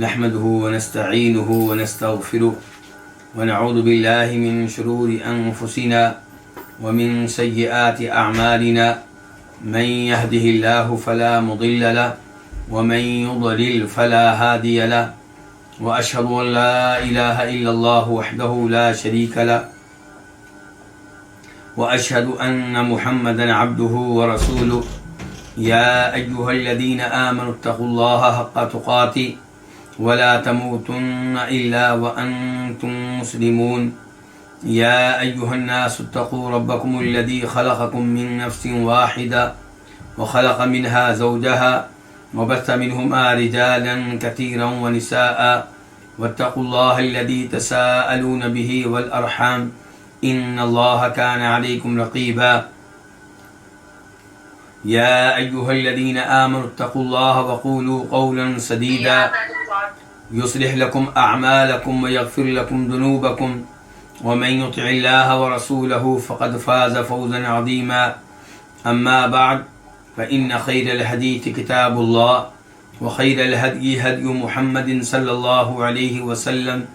نحمده ونستعينه ونستغفره ونعوذ بالله من شرور أنفسنا ومن سيئات أعمالنا من يهده الله فلا مضل له ومن يضلل فلا هادي له وأشهد أن لا إله إلا الله وحده لا شريك له وأشهد أن محمدا عبده ورسوله يا أيها الذين آمنوا اتقوا الله حق تقاته ولا تموتن إلا وأنتم مسلمون يا أيها الناس اتقوا ربكم الذي خلقكم من نفس واحدة وخلق منها زوجها وبث منهما رجالا كثيرا ونساء واتقوا الله الذي تساءلون به والأرحام إن الله كان عليكم رقيبا يا أيها الذين آمنوا اتقوا الله وقولوا قولا سديدا يصلح لكم أعمالكم ويغفر لكم ذنوبكم ومن يطع الله ورسوله فقد فاز فوزا عظيما أما بعد فإن خير الحديث كتاب الله وخير الهدي هدي محمد صلى الله عليه وسلم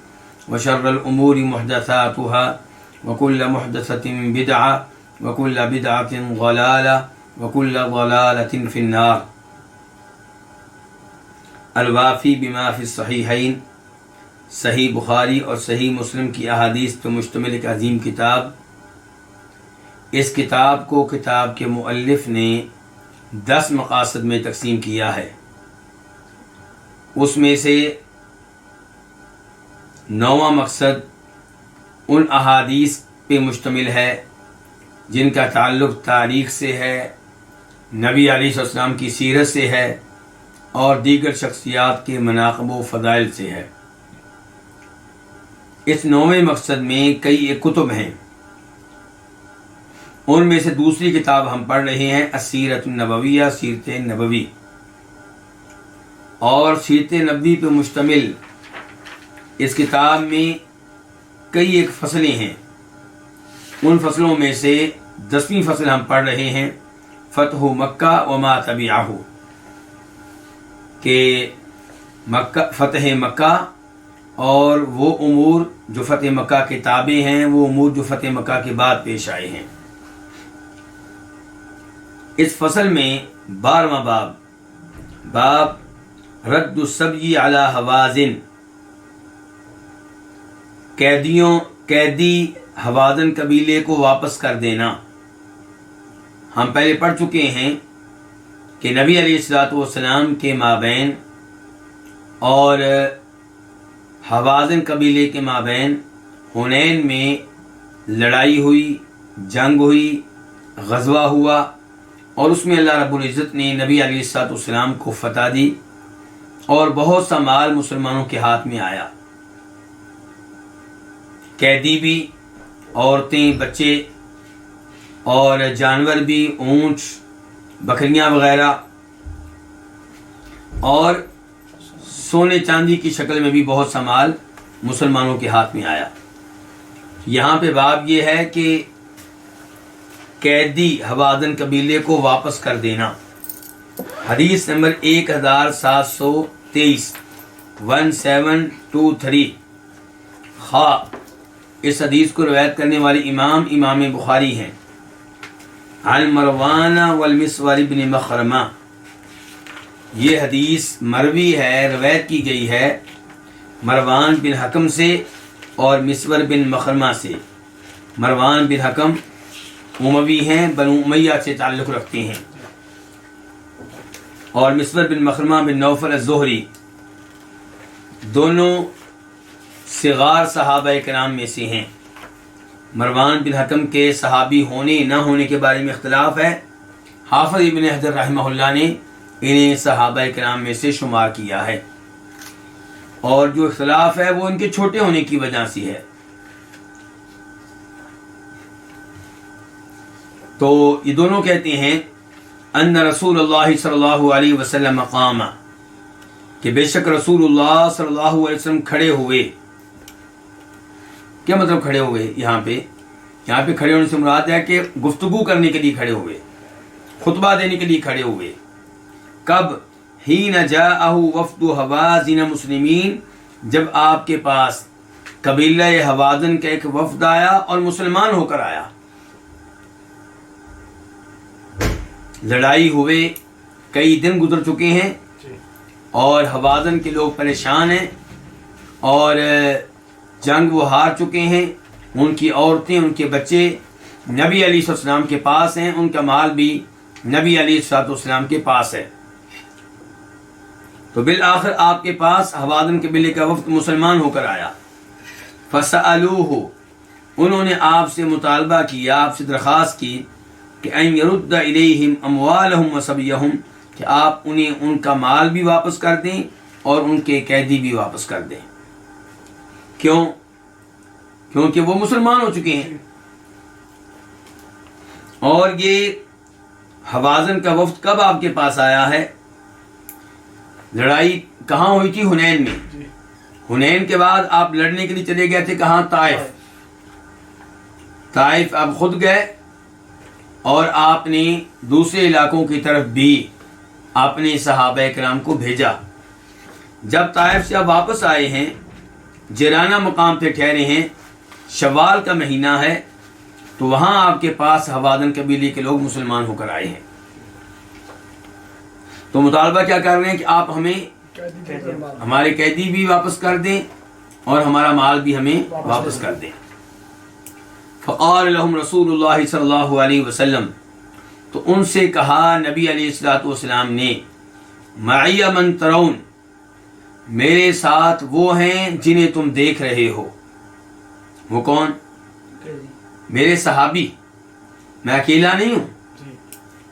وشر الأمور محدثاتها وكل محدثة بدعة وكل بدعة ضلالة وكل ضلالة في النار. الوافی بما فی الصحیحین، صحیح بخاری اور صحیح مسلم کی احادیث پر مشتمل ایک عظیم کتاب. اس کتاب کو کتاب کے مؤلف نے 10 مقاصد میں تقسیم کیا ہے. اس میں سے 9واں مقصد ان احادیث پہ مشتمل ہے جن کا تعلق تاریخ سے ہے، نبی علیہ السلام کی سیرت سے ہے اور دیگر شخصیات کے مناقب و فضائل سے ہے. اس 9ویں مقصد میں کئی ایک کتب ہیں. ان میں سے دوسری کتاب ہم پڑھ رہے ہیں السیرۃ النبویہ، سیرت نبوی. اور سیرت نبوی پہ مشتمل اس کتاب میں کئی ایک فصلیں ہیں. ان فصلوں میں سے 10ویں فصل ہم پڑھ رہے ہیں فتح مکہ وما تبعہ، کہ فتح مکہ اور وہ امور جو فتح مکہ کے تابع ہیں، وہ امور جو فتح مکہ کے بعد پیش آئے ہیں. اس فصل میں 12واں باب رد السبی علی ہوازن، قیدی ہوازن قبیلے کو واپس کر دینا. ہم پہلے پڑھ چکے ہیں کہ نبی علیہ الصلوۃ والسلام کے مابین اور ہوازن قبیلے کے مابین حنین میں لڑائی ہوئی، جنگ ہوئی، غزوہ ہوا، اور اس میں اللہ رب العزت نے نبی علیہ الصلوۃ والسلام کو فتح دی اور بہت سا مال مسلمانوں کے ہاتھ میں آیا. قیدی بھی، عورتیں، بچے اور جانور بھی، اونٹ، بکریاں وغیرہ، اور سونے چاندی کی شکل میں بھی بہت سا مال مسلمانوں کے ہاتھ میں آیا. یہاں پہ باب یہ ہے کہ قیدی ہوازن قبیلے کو واپس کر دینا. حدیث نمبر 1723 1723. اس حدیث کو روایت کرنے والے امام بخاری ہیں. عن مروان والمسور بن مخرمہ، یہ حدیث مروی ہے، روایت کی گئی ہے مروان بن حکم سے اور مسور بن مخرمہ سے. مروان بن حکم اموی ہیں، بنو امیہ سے تعلق رکھتے ہیں، اور مسور بن مخرمہ بن نوفل الزہری دونوں صغار صحابہ کرام میں سے ہیں. مروان بن حکم کے صحابی ہونے نہ ہونے کے بارے میں اختلاف ہے. حافظ ابن حجر رحمہ اللہ نے انہیں صحابہ کرام میں سے شمار کیا ہے، اور جو اختلاف ہے وہ ان کے چھوٹے ہونے کی وجہ سے ہے. تو یہ دونوں کہتے ہیں ان رسول اللہ صلی اللہ علیہ وسلم قام، کہ بے شک رسول اللہ صلی اللہ علیہ وسلم کھڑے ہوئے. کیا مطلب کھڑے ہوئے؟ یہاں پہ کھڑے ہونے سے مراد ہے کہ گفتگو کرنے کے لیے کھڑے ہوئے، خطبہ دینے کے لیے کھڑے ہوئے. کب؟ حین جاءہ وفد حوازن مسلمین، جب آپ کے پاس قبیلہ حوازن کا ایک وفد آیا اور مسلمان ہو کر آیا. لڑائی ہوئے کئی دن گزر چکے ہیں اور حوازن کے لوگ پریشان ہیں اور جنگ وہ ہار چکے ہیں. ان کی عورتیں، ان کے بچے نبی علیہ السلام کے پاس ہیں، ان کا مال بھی نبی علیہ السلام کے پاس ہے. تو بالآخر آپ کے پاس حوازن قبیلے کا وفد مسلمان ہو کر آیا. فسألوہ، انہوں نے آپ سے مطالبہ کیا، آپ سے درخواست کی کہ ان یرد الیہم اموالہم وصبیہم، کہ آپ انہیں ان کا مال بھی واپس کر دیں اور ان کے قیدی بھی واپس کر دیں. کیوں؟ کیونکہ وہ مسلمان ہو چکے ہیں. اور یہ حوازن کا وفد کب آپ کے پاس آیا ہے؟ لڑائی کہاں ہوئی تھی؟ حنین میں. حنین کے بعد آپ لڑنے کے لیے چلے گئے تھے کہاں؟ طائف. طائف آپ خود گئے اور آپ نے دوسرے علاقوں کی طرف بھی اپنے صحابہ کرام کو بھیجا. جب طائف سے آپ واپس آئے ہیں، جیرانہ مقام پہ ٹھہرے ہیں، شوال کا مہینہ ہے، تو وہاں آپ کے پاس حوازن قبیلے کے لوگ مسلمان ہو کر آئے ہیں. تو مطالبہ کیا کر رہے ہیں کہ آپ ہمیں ہمارے قیدی بھی واپس کر دیں اور ہمارا مال بھی ہمیں واپس کر دیں. فقال لهم رسول اللہ صلی اللہ علیہ وسلم، تو ان سے کہا نبی علیہ الصلوۃ والسلام نے، معی من ترون، میرے ساتھ وہ ہیں جنہیں تم دیکھ رہے ہو. وہ کون؟ میرے صحابی. میں اکیلا نہیں ہوں،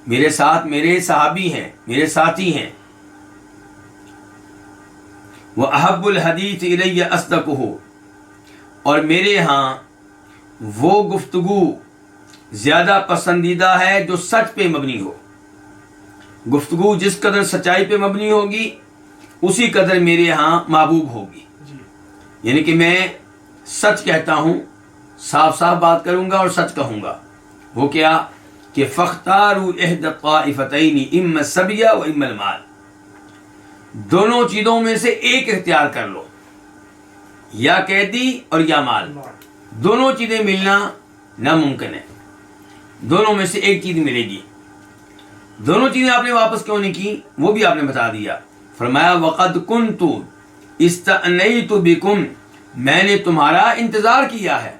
میرے ساتھ میرے صحابی ہیں، میرے ساتھی ہیں. وَأَحَبُّ الْحَدِيثِ إِلَيَّ أَصْدَقُهُ، اور میرے ہاں وہ گفتگو زیادہ پسندیدہ ہے جو سچ پہ مبنی ہو. گفتگو جس قدر سچائی پہ مبنی ہوگی اسی قدر میرے ہاں محبوب ہوگی. یعنی کہ میں سچ کہتا ہوں، صاف صاف بات کروں گا اور سچ کہوں گا. وہ کیا کہ فاختاروا احدى الطائفتين اما السبي واما المال، دونوں چیزوں میں سے ایک اختیار کر لو، یا قیدی اور یا مال. دونوں چیزیں ملنا ناممکن ہے، دونوں میں سے ایک چیز ملے گی. دونوں چیزیں آپ نے واپس کیوں نہیں کی وہ بھی آپ نے بتا دیا. فرمایا وقد كنت استأنيت بكم، میں نے تمہارا انتظار کیا ہے.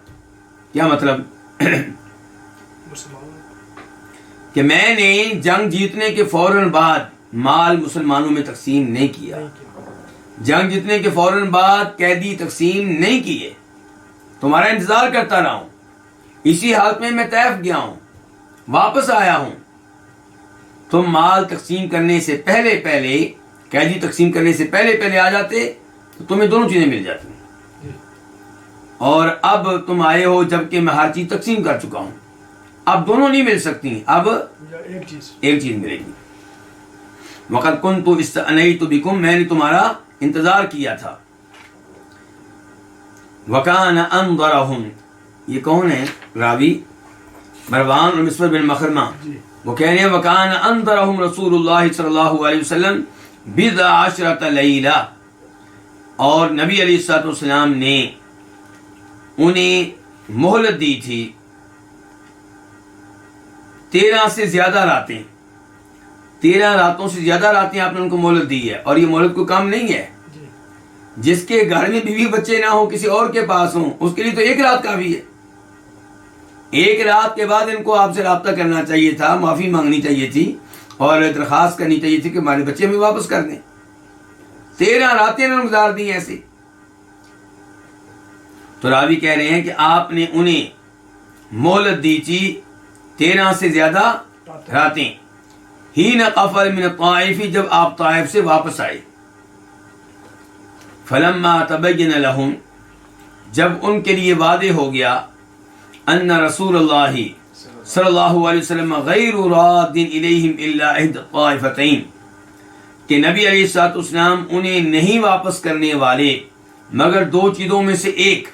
کیا مطلب؟ کہ میں نے جنگ جیتنے کے فوراً بعد مال مسلمانوں میں تقسیم نہیں کیا، جنگ جیتنے کے فوراً بعد قیدی تقسیم نہیں کیے، تمہارا انتظار کرتا رہا ہوں. اسی حالت میں میں طائف گیا ہوں، واپس آیا ہوں. تم مال تقسیم کرنے سے پہلے قیدی تقسیم کرنے سے پہلے آ جاتے تو تمہیں دونوں چیزیں مل جاتی. اور اب تم آئے ہو جبکہ میں ہر چیز تقسیم کر چکا ہوں، اب دونوں نہیں مل سکتی، اب ایک چیز ملے گی. وقد كنت استأنيت بكم، میں نے تمہارا انتظار کیا تھا. وكان انظرهم، یہ کون ہے راوی؟ مروان اور مسور بن مخرمہ. وہ کہہ رہے ہیں وكان انظرهم رسول اللہ صلی اللہ علیہ وسلم بضع عشرة لیلہ، اور نبی علیہ الصلوۃ والسلام نے انہیں مہلت دی تھی 13 سے زیادہ راتیں. 13 راتوں سے زیادہ راتیں آپ نے ان کو مہلت دی ہے. اور یہ مہلت کوئی کم نہیں ہے. جس کے گھر میں بیوی بچے نہ ہوں، کسی اور کے پاس ہوں، اس کے لیے تو 1 رات کافی ہے. 1 رات کے بعد ان کو آپ سے رابطہ کرنا چاہیے تھا، معافی مانگنی چاہیے تھی اور درخواست کرنی چاہیے تھی کہ ہمارے بچے ہمیں واپس کر دیں. 13 راتیں انہوں نے گزار دی ایسے. تو راوی کہہ رہے ہیں کہ آپ نے انہیں مہلت دی تھی 13 سے زیادہ راتیں. حین قفل من الطائف، جب آپ طائف سے واپس آئے. فلما تبین لهم، جب ان کے لیے واضح ہو گیا ان رسول اللہ صلی اللہ علیہ وسلم غیر راد الیہم الا احدى الطائفتین، کہ نبی علیہ الصلوۃ والسلام انہیں نہیں واپس کرنے والے مگر 2 چیزوں میں سے ایک.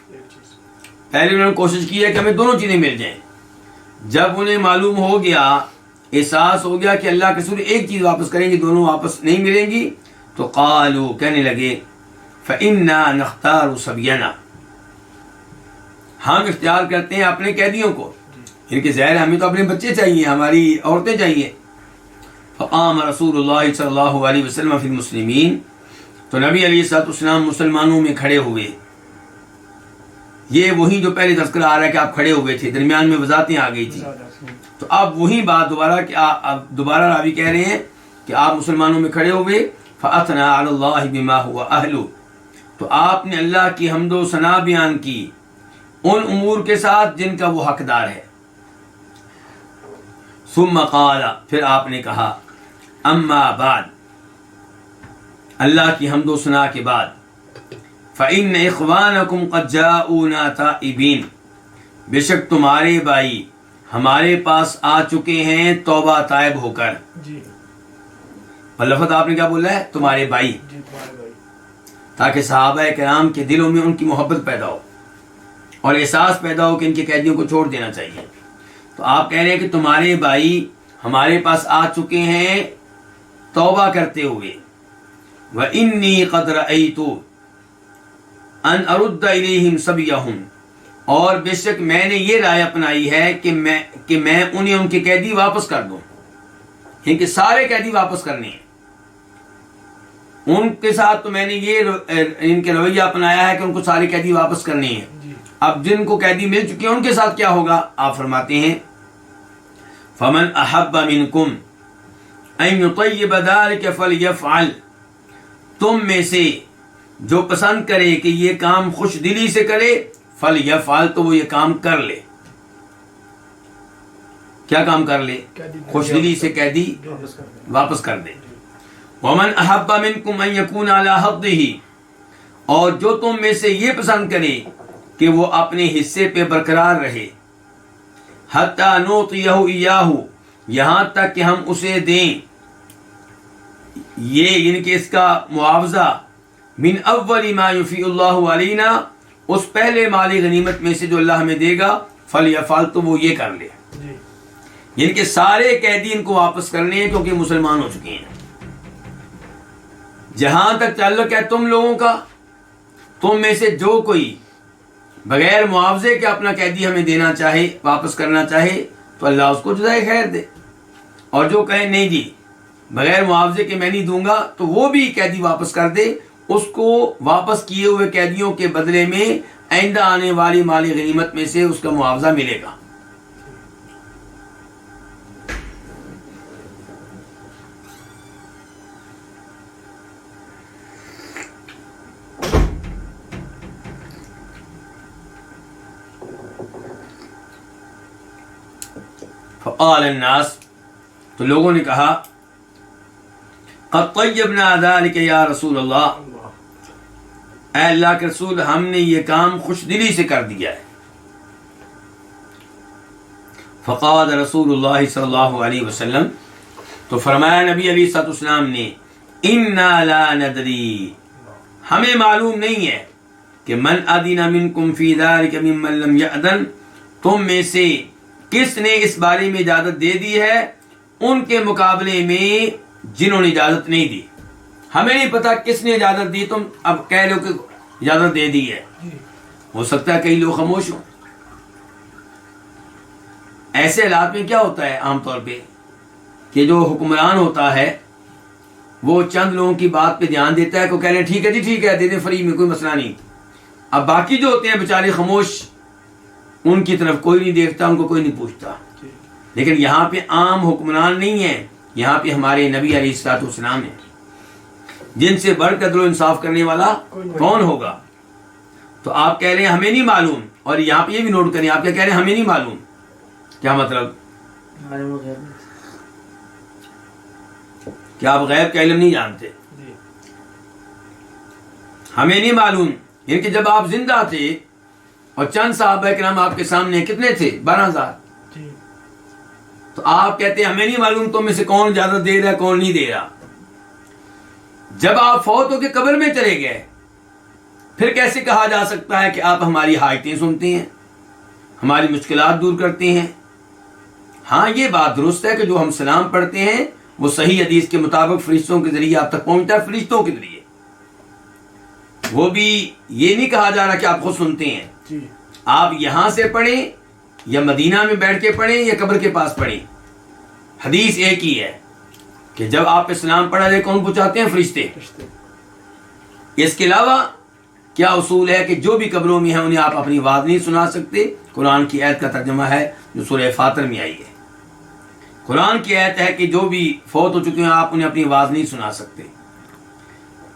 پہلے انہوں نے کوشش کی ہے کہ ہمیں دونوں چیزیں مل جائیں. جب انہیں معلوم ہو گیا احساس ہو گیا کہ اللہ کے رسول ایک چیز واپس کریں گے، دونوں واپس نہیں ملیں گی، تو قالوا کہنے لگے فَإِنَّا نَخْتَارُ صَبْيَنَا، ہم اختیار کرتے ہیں اپنے قیدیوں کو، ان کے ظاہر ہمیں تو اپنے بچے چاہیے، ہماری عورتیں چاہیے۔ فقام رسول اللہ صلی اللہ علیہ وسلم فی المسلمین، تو نبی علیہ الصلوۃ والسلام مسلمانوں میں کھڑے ہوئے۔ یہ وہی جو پہلے تذکرہ آ رہا ہے کہ آپ کھڑے ہوئے تھے، درمیان میں وضاحتیں آ گئی تھی، تو اب وہی بات دوبارہ کہ اب دوبارہ راوی کہہ رہے ہیں کہ آپ مسلمانوں میں کھڑے ہوئے۔ فَأَثْنَىٰ عَلَى اللَّهِ بِمَا هُوَ أَهْلُهُ، تو آپ نے اللہ کی حمد و ثنا بیان کی ان امور کے ساتھ جن کا وہ حقدار ہے۔ ثم قال، پھر آپ نے کہا اما بعد، اللہ کی حمد و ثنا کے بعد، فإن إخوانكم قد جاءونا تائبین، بے شک تمہارے بھائی ہمارے پاس آ چکے ہیں توبہ تائب ہو کر۔ اور لفظ آپ نے کیا بولا ہے؟ تمہارے بھائی، تاکہ صحابہ کرام کے دلوں میں ان کی محبت پیدا ہو اور احساس پیدا ہو کہ ان کے قیدیوں کو چھوڑ دینا چاہیے۔ تو آپ کہہ رہے ہیں کہ تمہارے بھائی ہمارے پاس آ چکے ہیں توبہ کرتے ہوئے۔ وَإِنِّي قَدْ رَأَيْتُ أَنْ أَرُدَّ إِلَيْهِمْ صَبْيَهُمْ، اور بے شک میں نے یہ رائے اپنائی ہے کہ میں انہیں ان کے قیدی واپس کر دوں، ان کے سارے قیدی واپس کرنے ہیں۔ ان کے ساتھ تو میں نے یہ ان کے رویہ اپنایا ہے کہ ان کو سارے قیدی واپس کرنے ہیں۔ اب جن کو قیدی مل چکے ہیں ان کے ساتھ کیا ہوگا؟ آپ فرماتے ہیں فَمَنْ أَحَبَّ مِنْكُمْ أَنْ يُطَيِّبَ ذَلِكَ فَلْيَفْعَلْ، تم میں سے جو پسند کرے کہ یہ کام خوش دلی سے کرے، فَلْيَفْعَلْ، تو وہ یہ کام کر لے۔ کیا کام کر لے؟ خوش دلی سے قیدی واپس کر دے۔ وَمَنْ أَحَبَّ مِنْكُمْ أَنْ يَكُونَ عَلَى حَظِّهِ، اور جو تم میں سے یہ پسند کرے کہ وہ اپنے حصے پہ برقرار رہے، حَتَّى نُعْطِيَهُ إِيَّاهُ، یہاں تک کہ ہم اسے دیں یہ، یعنی کہ اس کا معاوضہ، من اول ما یفیء اللہ علینا، اس پہلے مالی غنیمت میں سے جو اللہ ہمیں دے گا، فلیفعل، تو وہ یہ کر لے۔ یعنی کہ سارے قیدی ان کو واپس کرنے ہیں کیونکہ مسلمان ہو چکے ہیں۔ جہاں تک تعلق ہے تم لوگوں کا، تم میں سے جو کوئی بغیر معاوضے کے اپنا قیدی ہمیں دینا چاہے، واپس کرنا چاہے، تو اللہ اس کو جزائے خیر دے، اور جو کہے نہیں جی بغیر معاوضے کے میں نہیں دوں گا، تو وہ بھی قیدی واپس کر دے، اس کو واپس کیے ہوئے قیدیوں کے بدلے میں آئندہ آنے والی مالی غنیمت میں سے اس کا معاوضہ ملے گا۔ فقال الناس، تو لوگوں نے کہا قد طیبنا ذلک یا رسول اللہ، اے اللہ کے رسول ہم نے یہ کام خوش دلی سے کر دیا ہے۔ فقال رسول اللہ صلی اللہ علیہ وسلم، تو فرمایا نبی علیہ الصلوۃ والسلام نے، انا لا ندری، ہمیں معلوم نہیں ہے کہ من اذن منکم فی ذلک ممن لم یأذن، تم میں سے کس نے اس بارے میں اجازت دے دی ہے ان کے مقابلے میں جنہوں نے اجازت نہیں دی۔ ہمیں نہیں پتا کس نے اجازت دی، تم اب کہہ لو کہ اجازت دے دی ہے۔ ہو سکتا ہے کئی لوگ خاموش ہوں۔ ایسے حالات میں کیا ہوتا ہے عام طور پہ کہ جو حکمران ہوتا ہے وہ چند لوگوں کی بات پہ دھیان دیتا ہے، کو کہہ رہے ہیں ٹھیک ہے جی ٹھیک ہے، دے دیں فری میں، کوئی مسئلہ نہیں۔ اب باقی جو ہوتے ہیں بیچارے خاموش، ان کی طرف کوئی نہیں دیکھتا، ان کو کوئی نہیں پوچھتا۔ لیکن یہاں پہ عام حکمران نہیں ہے، یہاں پہ ہمارے نبی علیہ الصلوۃ والسلام ہیں، جن سے بڑھ کر عدل و انصاف کرنے والا کون ہوگا؟ تو آپ کہہ رہے ہیں ہمیں نہیں معلوم، اور یہاں پہ یہ بھی نوٹ کریں، آپ کیا کہہ رہے ہیں ہمیں نہیں معلوم، کیا مطلب؟ کیا آپ غیب کا علم نہیں جانتے؟ ہمیں نہیں معلوم، یعنی کہ جب آپ زندہ تھے اور چند صحابہ کرام آپ کے سامنے، کتنے تھے؟ 12,000، تو آپ کہتے ہیں ہمیں نہیں معلوم تم میں سے کون اجازت دے رہا ہے کون نہیں دے رہا۔ جب آپ فوت ہو کے قبر میں چلے گئے، پھر کیسے کہا جا سکتا ہے کہ آپ ہماری حاجتیں سنتے ہیں، ہماری مشکلات دور کرتے ہیں، ہاں یہ بات درست ہے کہ جو ہم سلام پڑھتے ہیں وہ صحیح حدیث کے مطابق فرشتوں کے ذریعے آپ تک پہنچتا ہے، فرشتوں کے ذریعے. وہ بھی یہ نہیں کہا جا رہا کہ آپ خود سنتے ہیں جی. آپ یہاں سے پڑھیں یا مدینہ میں بیٹھ کے پڑھیں یا قبر کے پاس پڑھیں، حدیث ایک ہی ہے کہ جب آپ پہ سلام پڑھا جائے کون پہنچاتے ہیں؟ فرشتے. اس کے علاوہ کیا اصول ہے کہ جو بھی قبروں میں ہیں انہیں آپ اپنی آواز نہیں سنا سکتے. قرآن کی آیت کا ترجمہ ہے جو سورہ فاطر میں آئی ہے. قرآن کی آیت ہے کہ جو بھی فوت ہو چکے ہیں آپ انہیں اپنی آواز نہیں سنا سکتے.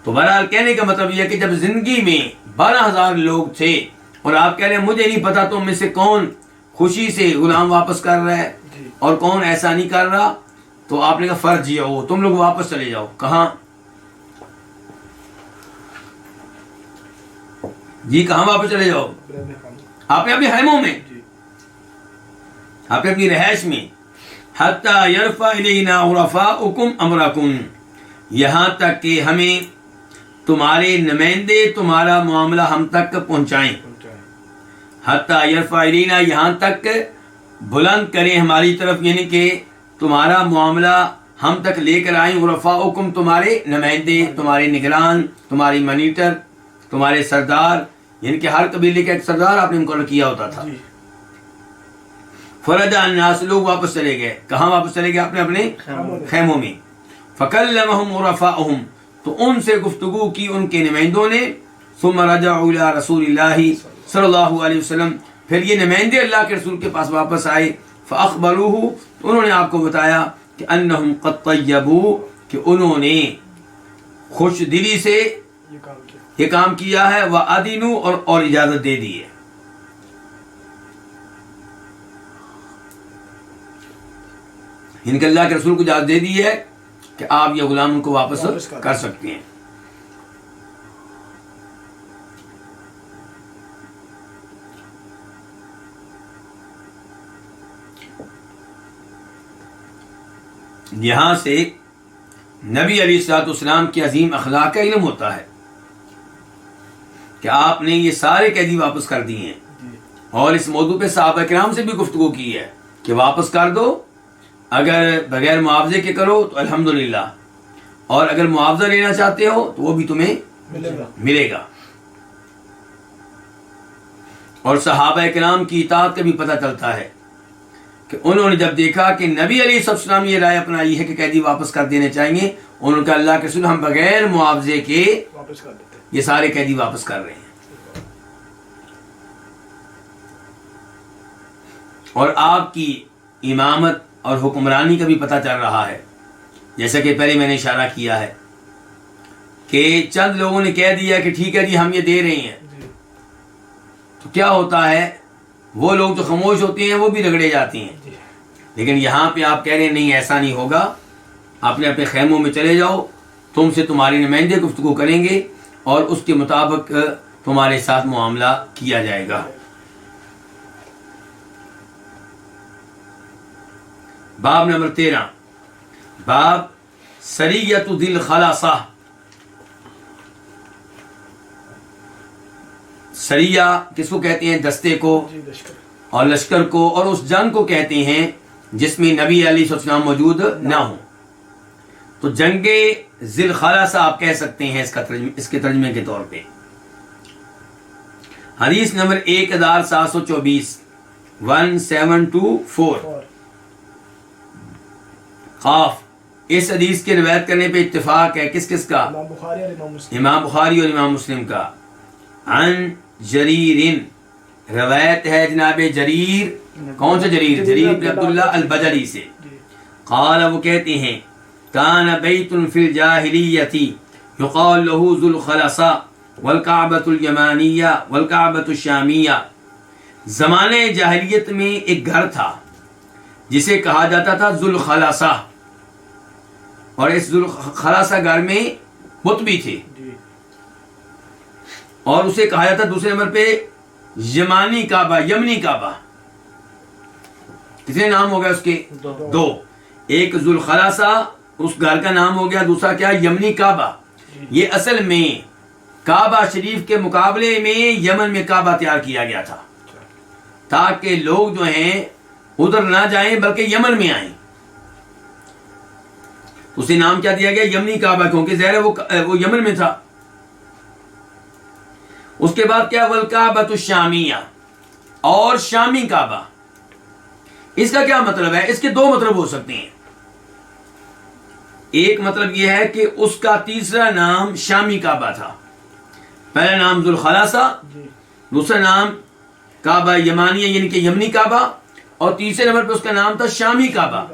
تو بہرحال کہنے کا مطلب یہ ہے کہ جب زندگی میں 12,000 لوگ تھے اور آپ کہہ رہے ہیں مجھے نہیں پتا تم میں سے کون خوشی سے غلام واپس کر رہا ہے اور کون ایسا نہیں کر رہا، تو آپ نے کہا فرجعوا، تم لوگ واپس چلے جاؤ. کہاں جی؟ کہاں واپس چلے جاؤ؟ آپ نے اپنے خیموں میں، آپ نے اپنی رہائش میں. حتی یرفع الینا عرفاؤکم امرکم، یہاں تک کہ ہمیں تمہارے نمائندے تمہارا معاملہ ہم تک پہنچائیں. حتی یرفع الینا، یہاں تک بلند کریں ہماری طرف، یعنی کہ تمہارا معاملہ ہم تک لے کر آئیں. عرفاؤکم، تمہارے نمائندے، تمہارے نگران، تمہاری مانیٹر، تمہارے سردار، یعنی کہ ہر قبیلے کا ایک سردار آپ نے مقرر کیا ہوتا تھا. فرجع الناس، لوگ واپس چلے گئے. کہاں واپس چلے گئے؟ اپنے خیموں میں. فکلمہم عرفاؤہم، تو ان سے گفتگو کی ان کے نمائندوں نے. ثم رجعوا الی رسول اللہ صلی اللہ علیہ وسلم، پھر یہ نمائندے اللہ کے رسول کے پاس واپس آئے. فاخبروہ، انہوں نے آپ کو بتایا کہ انہم قد طیبوا، کہ انہوں نے خوش دلی سے یہ کام کیا ہے. وَأَذِنُوا، اور اجازت دے دی ہے. ان کے اللہ کے رسول کو اجازت دے دی ہے کہ آپ یہ غلام کو واپس کر سکتے ہیں. یہاں سے نبی علیہ الصلوۃ والسلام کے عظیم اخلاق کا علم ہوتا ہے کہ آپ نے یہ سارے قیدی واپس کر دیے ہیں، اور اس موضوع پہ صحابہ کرام سے بھی گفتگو کی ہے کہ واپس کر دو، اگر بغیر معاوضے کے کرو تو الحمدللہ، اور اگر معاوضہ لینا چاہتے ہو تو وہ بھی تمہیں ملے گا. اور صحابہ کرام کی اطاعت کا بھی پتہ چلتا ہے کہ انہوں نے جب دیکھا کہ نبی علیہ السلام یہ رائے اپنائی ہے کہ قیدی واپس کر دینے چاہیے، انہوں نے کہا اللہ کے رسول ہم بغیر معاوضے کے یہ سارے قیدی واپس کر رہے ہیں. اور آپ کی امامت اور حکمرانی کا بھی پتہ چل رہا ہے، جیسا کہ پہلے میں نے اشارہ کیا ہے کہ چند لوگوں نے کہہ دیا کہ ٹھیک ہے جی ہم یہ دے رہے ہیں، تو کیا ہوتا ہے وہ لوگ جو خاموش ہوتے ہیں وہ بھی رگڑے جاتے ہیں. لیکن یہاں پہ آپ کہہ رہے ہیں نہیں ایسا نہیں ہوگا، اپنے اپنے خیموں میں چلے جاؤ، تم سے تمہاری نمائندے گفتگو کریں گے اور اس کے مطابق تمہارے ساتھ معاملہ کیا جائے گا. باب نمبر 13، باب سریۃ ذی الخلاصہ. سریہ کس کو کہتے ہیں؟ دستے کو اور لشکر کو، اور اس جنگ کو کہتے ہیں جس میں نبی علیہ السلام موجود نہ ہوں. تو جنگ ذی الخلاصہ آپ کہہ سکتے ہیں اس کے ترجمے کے طور پہ. حدیث نمبر 1724، 1724 قاف. اس حدیث کے روایت کرنے پہ اتفاق ہے کس کس کا؟ امام بخاری اور امام مسلم کا. عن جریر، روایت ہے جناب جریر. کون سا جریر؟ جریر بن عبداللہ البجلی سے. قال، وہ کہتے ہیں کان بیت فی الجاہلیۃ یقال له ذو الخلصہ والکعبۃ الیمانیہ والکعبۃ الشامیہ. زمانے جاہلیت میں ایک گھر تھا جسے کہا جاتا تھا ذو الخلصہ، اور اس ذو الخلصہ گھر میں بت بھی تھے، اور اسے کہا جاتا دوسرے نمبر پہ یمانی کعبہ، یمنی کعبہ. کتنے نام ہو گئے اس کے؟ دو. ایک ذو الخلاصہ اس گھر کا نام ہو گیا، دوسرا کیا؟ یمنی کعبہ. یہ اصل میں کعبہ شریف کے مقابلے میں یمن میں کعبہ تیار کیا گیا تھا تاکہ لوگ جو ہیں ادھر نہ جائیں بلکہ یمن میں آئیں. اسے نام کیا دیا گیا؟ یمنی کعبہ، کیونکہ ظاہر ہے وہ یمن میں تھا. اس کے بعد کیا؟ والکعبۃ الشامیہ، اور شامی کعبہ. اس کا کیا مطلب ہے؟ اس کے دو مطلب ہو سکتے ہیں. ایک مطلب یہ ہے کہ اس کا تیسرا نام شامی کعبہ تھا. پہلا نام ذوالخلاصہ، دوسرا نام کعبہ یمانیہ یعنی کہ یمنی کعبہ، اور تیسرے نمبر پہ اس کا نام تھا شامی کعبہ.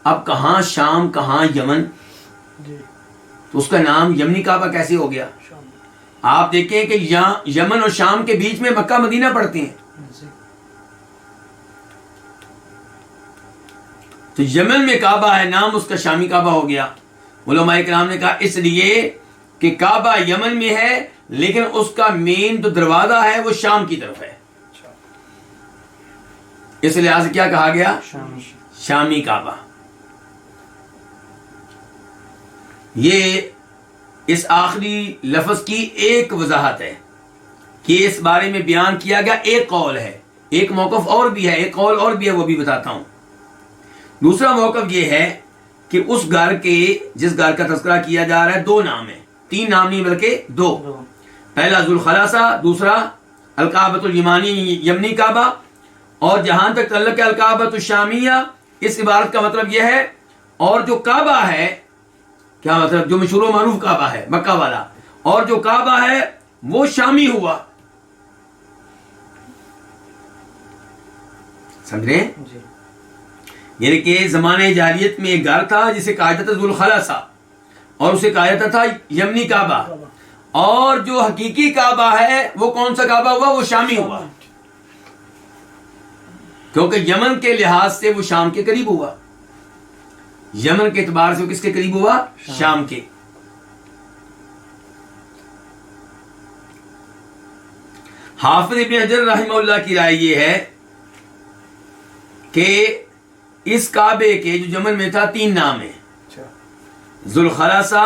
اب کہاں شام کہاں یمن، تو اس کا نام یمنی کعبہ کیسے ہو گیا؟ آپ دیکھیں کہ یمن اور شام کے بیچ میں مکہ مدینہ پڑتے ہیں. تو یمن میں کعبہ ہے، نام اس کا شامی کعبہ ہو گیا. علماء کرام نے کہا اس لیے کہ کعبہ یمن میں ہے لیکن اس کا مین جو دروازہ ہے وہ شام کی طرف ہے، اس لحاظ سے کیا کہا گیا؟ شامی کعبہ. یہ اس آخری لفظ کی ایک وضاحت ہے کہ اس بارے میں بیان کیا گیا. ایک قول ہے، ایک موقف اور بھی ہے، ایک قول اور بھی ہے، وہ بھی بتاتا ہوں. دوسرا موقف یہ ہے کہ اس گھر کے جس گھر کا تذکرہ کیا جا رہا ہے دو نام ہیں، تین نام نہیں بلکہ دو. پہلا ذوالخلاصہ، دوسرا الکعبۃ الیمانی یمنی کعبہ. اور جہاں تک تعلق ہے الکعبۃ الشامیہ، اس عبارت کا مطلب یہ ہے، اور جو کعبہ ہے، کیا مطلب؟ جو مشہور و معروف کعبہ ہے مکہ والا، اور جو کعبہ ہے وہ شامی ہوا. سمجھ رہے ہیں؟ یعنی کہ زمانہ جاہلیت میں ایک گھر تھا جسے کہا جاتا تھا ذوالخلاصہ، اور اسے کہا جاتا تھا یمنی کعبہ. اور جو حقیقی کعبہ ہے وہ کون سا کعبہ ہوا؟ وہ شامی ہوا، کیونکہ یمن کے لحاظ سے وہ شام کے قریب ہوا. یمن کے اعتبار سے وہ کس کے قریب ہوا؟ شام کے. حافظ ابن حجر رحمہ اللہ کی رائے یہ ہے کہ اس کعبے کے جو یمن میں تھا تین نام ہیں، ذوالخلاصہ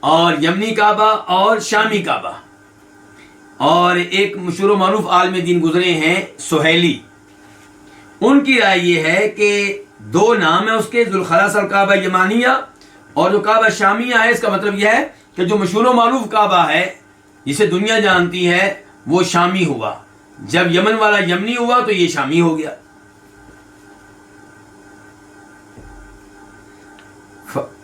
اور یمنی کعبہ اور شامی کعبہ. اور ایک مشہور و معروف عالم دین گزرے ہیں سہیلی، ان کی رائے یہ ہے کہ دو نام ہیں اس کے، ذوالخلاصہ اور کعبہ یمانیہ، اور جو کعبہ شامیہ ہے اس کا مطلب یہ ہے کہ جو مشہور و معروف کعبہ ہے جسے دنیا جانتی ہے وہ شامی ہوا. جب یمن والا یمنی ہوا تو یہ شامی ہو گیا.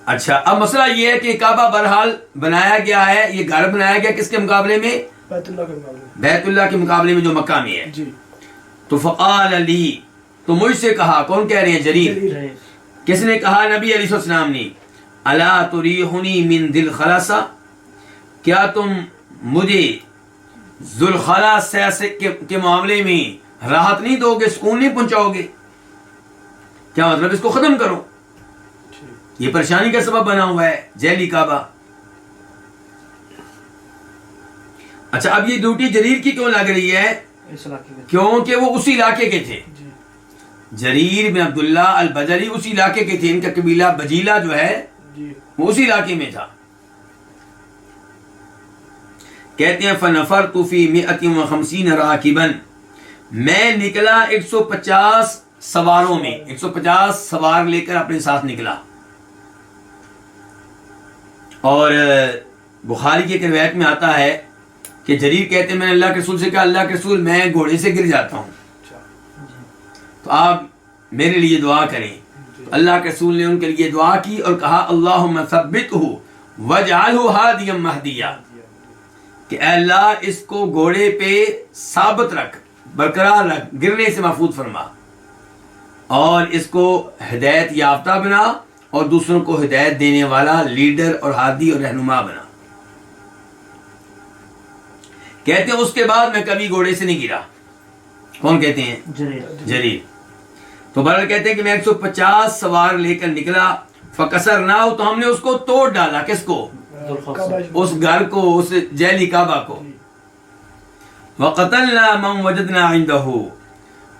اچھا، اب مسئلہ یہ ہے کہ کعبہ بہرحال بنایا گیا ہے، یہ گھر بنایا گیا کس کے مقابلے میں؟ بیت اللہ کے مقابلے میں جو مکہ میں ہے. تو فقال علی، تو مجھ سے کہا، کون کہہ رہے ہیں؟ جریر. کس نے کہا؟ نبی علیہ السلام نے. الا تریحنی من ذی الخلاصہ، کیا تم مجھے ذوالخلاصہ کے معاملے میں راحت نہیں دو گے، سکون نہیں پہنچاؤ گے؟ کیا مطلب؟ اس کو ختم کرو، یہ پریشانی کا سبب بنا ہوا ہے جیلی کعبہ. اچھا، اب یہ ڈیوٹی جریر کی کیوں لگ رہی ہے؟ کیونکہ وہ اسی علاقے کے تھے. جریر بن عبداللہ البجلی اسی علاقے کے تھے، ان کا قبیلہ بجیلہ جو ہے وہ اسی علاقے میں تھا. کہتے ہیں فنفرت فی 150 راکبا، میں نکلا 150 سواروں میں، 150 سوار لے کر اپنے ساتھ نکلا. اور بخاری کی ایک روایت میں آتا ہے کہ جریر کہتے ہیں میں نے اللہ کے رسول سے کہا، اللہ کے رسول میں گھوڑے سے گر جاتا ہوں، تو آپ میرے لیے دعا کریں. اللہ کے رسول نے ان کے لیے دعا کی اور کہا اللہم ثبتہ واجعلہ ہادیا مہدیا، کہ اے اللہ اس کو گھوڑے پہ ثابت رکھ، برقرار رکھ، گرنے سے محفوظ فرما، اور اس کو ہدایت یافتہ بنا اور دوسروں کو ہدایت دینے والا لیڈر اور ہادی اور رہنما بنا. کہتے ہیں اس کے بعد میں کبھی گھوڑے سے نہیں گرا. کون کہتے ہیں؟ جریر. تو بہرحال کہتے ہیں کہ میں 150 سوار لے کر نکلا، فکسرناہ، تو ہم نے اس کو توڑ ڈالا. کس کو؟ اس گھر کو، اس جیلی کعبہ کو. وقتلنا من وجدنا عنده،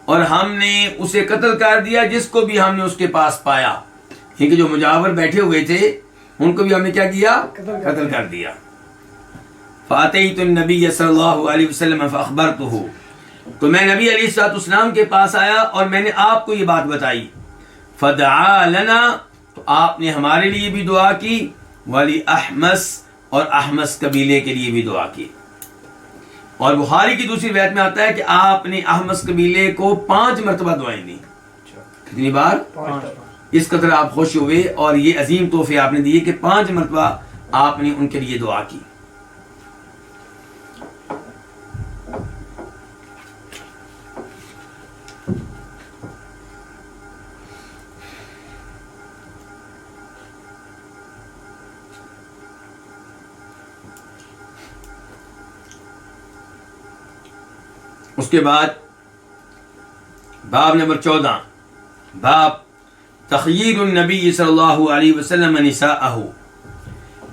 اور ہم نے اسے قتل کر دیا جس کو بھی ہم نے اس کے پاس پایا. کیونکہ جو مجاور بیٹھے ہوئے تھے ان کو بھی ہم نے کیا کیا؟ قتل کر دیا. فاتیت النبی صلی اللہ علیہ وسلم فاخبرتہ، تو میں نبی علیہ الصلوۃ والسلام کے پاس آیا اور میں نے آپ کو یہ بات بتائی. فدعا لنا، تو آپ نے ہمارے لیے بھی دعا کی، ولی احمس، اور احمس قبیلے کے لیے بھی دعا کی. اور بخاری کی دوسری روایت میں آتا ہے کہ آپ نے احمس قبیلے کو 5 مرتبہ دعائیں دی. کتنی بار؟ 5. اس قدر آپ خوش ہوئے اور یہ عظیم تحفے آپ نے دیے کہ 5 مرتبہ آپ نے ان کے لیے دعا کی. اس کے بعد باب نمبر 14، باب تخییر النبی صلی اللہ علیہ وسلم نساءہ،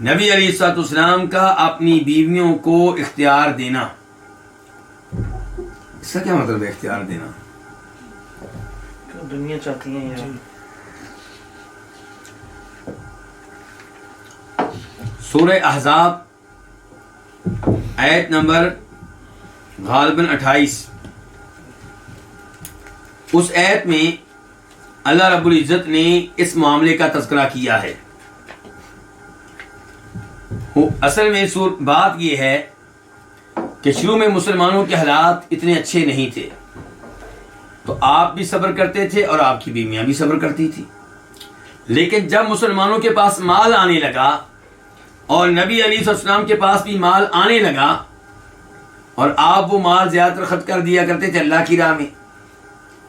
نبی علیہ الصلوۃ والسلام کا اپنی بیویوں کو اختیار دینا. اس کا کیا مطلب ہے اختیار دینا؟ دنیا چاہتی ہیں یار. سورہ احزاب آیت نمبر غالباً 28، اس آیت میں اللہ رب العزت نے اس معاملے کا تذکرہ کیا ہے. اصل میں بات یہ ہے کہ شروع میں مسلمانوں کے حالات اتنے اچھے نہیں تھے، تو آپ بھی صبر کرتے تھے اور آپ کی بیویاں بھی صبر کرتی تھی. لیکن جب مسلمانوں کے پاس مال آنے لگا اور نبی علیہ السلام کے پاس بھی مال آنے لگا اور آپ وہ مال زیادہ تر خرچ کر دیا کرتے تھے اللہ کی راہ میں،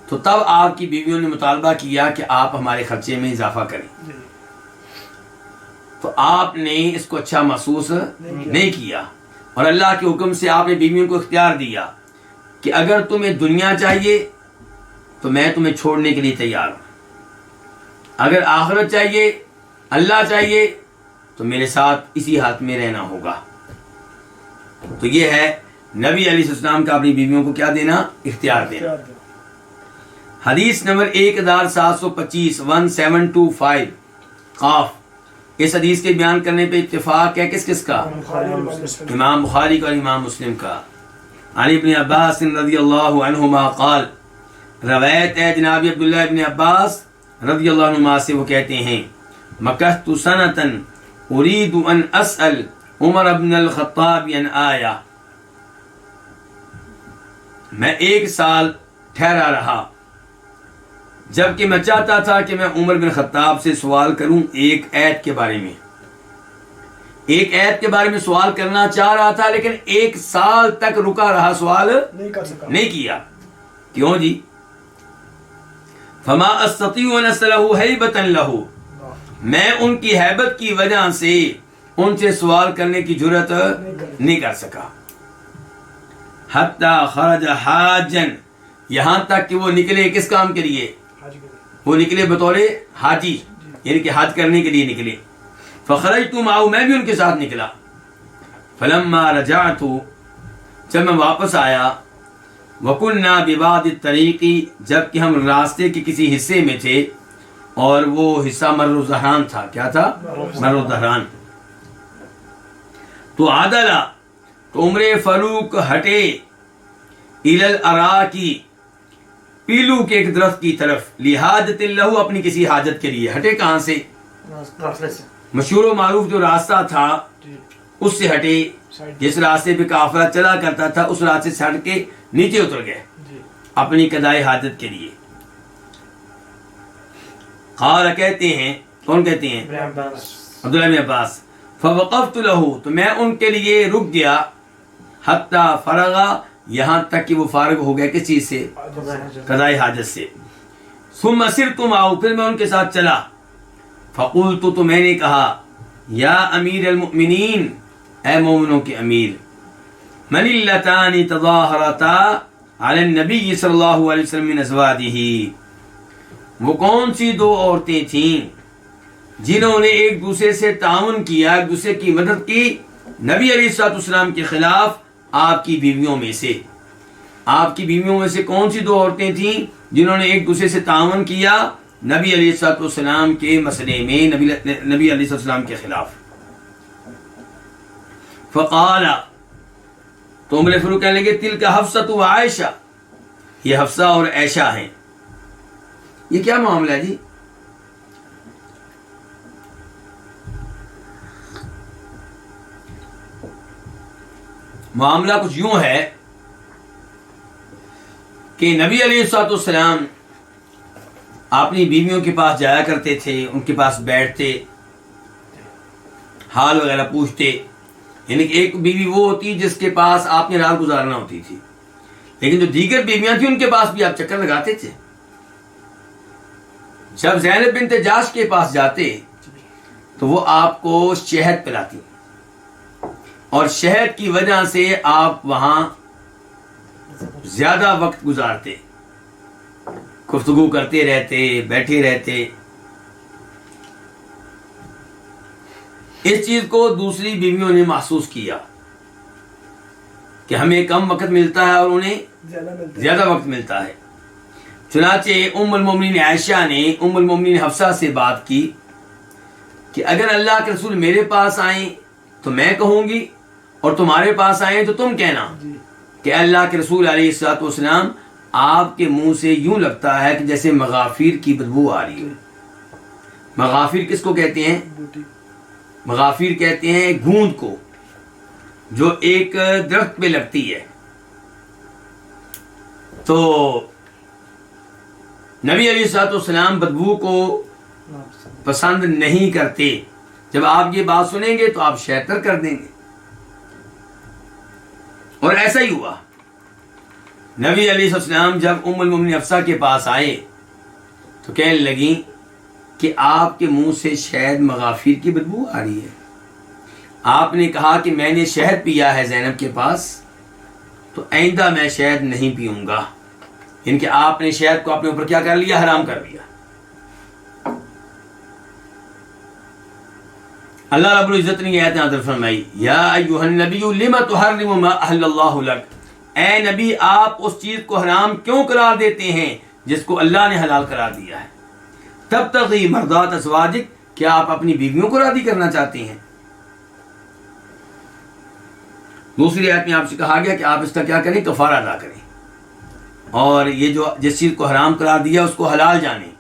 تو تب آپ کی بیویوں نے مطالبہ کیا کہ آپ ہمارے خرچے میں اضافہ کریں. تو آپ نے اس کو اچھا محسوس نہیں کیا اور اللہ کے حکم سے آپ نے بیویوں کو اختیار دیا کہ اگر تمہیں دنیا چاہیے تو میں تمہیں چھوڑنے کے لیے تیار ہوں، اگر آخرت چاہیے، اللہ چاہیے، تو میرے ساتھ اسی ہاتھ میں رہنا ہوگا. تو یہ ہے نبی علیہ السلام کا اپنی بیویوں کو کیا دینا؟ اختیار دینا. حدیث نمبر 1725 1725 قاف. اس حدیث کے بیان کرنے پہ اتفاق ہے کس کس کا؟ امام بخاری کا اور امام مسلم کا. عن ابن عباس رضی اللہ عنہما قال، روایت ہے جناب عبداللہ ابن عباس رضی اللہ عنہما سے، وہ کہتے ہیں مکثت سنة اريد ان اسأل عمر بن الخطاب عن آیہ، میں 1 سال ٹھہرا رہا جبکہ میں چاہتا تھا کہ میں عمر بن خطاب سے سوال کروں ایک آیت کے بارے میں. ایک آیت کے بارے میں سوال کرنا چاہ رہا تھا، لیکن 1 سال تک رکا رہا، سوال نہیں کیا. کیوں جی؟ فما استطيع ان اسأله هيبة له، میں ان کی ہیبت کی وجہ سے ان سے سوال کرنے کی جرأت نہیں کر سکا. حتی خرج حاجا، یہاں تک کہ وہ نکلے کس کام کے لیے؟ وہ نکلے بطور حاجی، یعنی کہ حج کرنے کے لیے نکلے. فخرجت معه، میں بھی ان کے ساتھ نکلا. فلما رجعت، جب میں واپس آیا، وکنا ببعض الطریق، جب کہ ہم راستے کے کسی حصے میں تھے اور وہ حصہ مر الظہران تھا. کیا تھا؟ مر الظہران. تو عدلا، تو عمر فاروق ہٹے، الی الاراکی، پیلو کے ایک درخت کی طرف، لحاجت اللہ، اپنی کسی حاجت کے لیے. ہٹے کہاں سے؟ مشہور و معروف جو راستہ تھا اس سے ہٹے، جس راستے پہ قافلہ چلا کرتا تھا اس راستے سے ہٹ کے نیچے اتر گئے اپنی قضائے حاجت کے لیے. قال، کہتے ہیں، کون کہتے ہیں؟ عبداللہ بن عباس. فوقفت له، تو میں ان کے لیے رک گیا، حتی فرغا، یہاں تک کہ وہ فارغ ہو گیا کس چیز سے؟ قضائے حاجت سے. ثم سرت معه، پھر میں ان کے ساتھ چلا. فقلت، تو میں نے کہا، یا امیر المؤمنین، اے مومنوں کے امیر، من اللتان تظاہرتا علی النبی صلی اللہ علیہ وسلم من ازواجہ، وہ کون سی 2 عورتیں تھیں جنہوں نے ایک دوسرے سے تعاون کیا، ایک دوسرے کی مدد کی نبی علیہ الصلوۃ والسلام کے خلاف آپ کی بیویوں میں سے؟ آپ کی بیویوں میں سے کون سی 2 عورتیں تھیں جنہوں نے ایک دوسرے سے تعاون کیا نبی علیہ الصلوۃ والسلام کے مسئلے میں، نبی علیہ السلام کے خلاف؟ فقال، تو عمر فاروق کہنے لگے، تلک حفصہ و عائشہ، یہ حفصہ اور عائشہ ہیں. یہ کیا معاملہ ہے جی؟ معاملہ کچھ یوں ہے کہ نبی علیہ الصلوۃ والسلام اپنی بیویوں کے پاس جایا کرتے تھے، ان کے پاس بیٹھتے، حال وغیرہ پوچھتے. یعنی کہ ایک بیوی وہ ہوتی جس کے پاس آپ نے رات گزارنا ہوتی تھی، لیکن جو دیگر بیویاں تھیں ان کے پاس بھی آپ چکر لگاتے تھے. جب زینب بنت جاش کے پاس جاتے تو وہ آپ کو شہد پلاتی، اور شہد کی وجہ سے آپ وہاں زیادہ وقت گزارتے، گفتگو کرتے رہتے، بیٹھے رہتے. اس چیز کو دوسری بیویوں نے محسوس کیا کہ ہمیں کم وقت ملتا ہے اور انہیں زیادہ وقت ملتا ہے. چنانچہ ام المومنین عائشہ نے ام المومنین حفصہ سے بات کی کہ اگر اللہ کے رسول میرے پاس آئیں تو میں کہوں گی، اور تمہارے پاس آئیں تو تم کہنا کہ اللہ کے رسول علیہ الصلوۃ والسلام آپ کے منہ سے یوں لگتا ہے کہ جیسے مغافیر کی بدبو آ رہی ہے. مغافیر کس کو کہتے ہیں؟ مغافیر کہتے ہیں گوند کو، جو ایک درخت پہ لگتی ہے. تو نبی علیہ الصلوۃ والسلام بدبو کو پسند نہیں کرتے. جب آپ یہ بات سنیں گے تو آپ شیطر کر دیں گے. اور ایسا ہی ہوا. نبی علیہ السلام جب ام المومنین حفصہ کے پاس آئے تو کہنے لگیں کہ آپ کے منہ سے شہد مغافیر کی بدبو آ رہی ہے. آپ نے کہا کہ میں نے شہد پیا ہے زینب کے پاس، تو آئندہ میں شہد نہیں پیوں گا. ان کہ آپ نے شہد کو اپنے اوپر کیا کر لیا؟ حرام کر لیا. اللہ رب العزت نے یہ آیت نازل فرمائی، یا ایھا النبی لم تحرم ما احل اللہ لک. اے نبی آپ اس چیز کو حرام کیوں قرار دیتے ہیں جس کو اللہ نے حلال قرار دیا ہے. تبتغی مرضات ازواجک، کیا آپ اپنی بیویوں کو راضی کرنا چاہتے ہیں؟ دوسری آیت میں آپ سے کہا گیا کہ آپ اس کا کیا کریں؟ کفارہ ادا کریں، اور یہ جو جس چیز کو حرام قرار دیا اس کو حلال جانیں،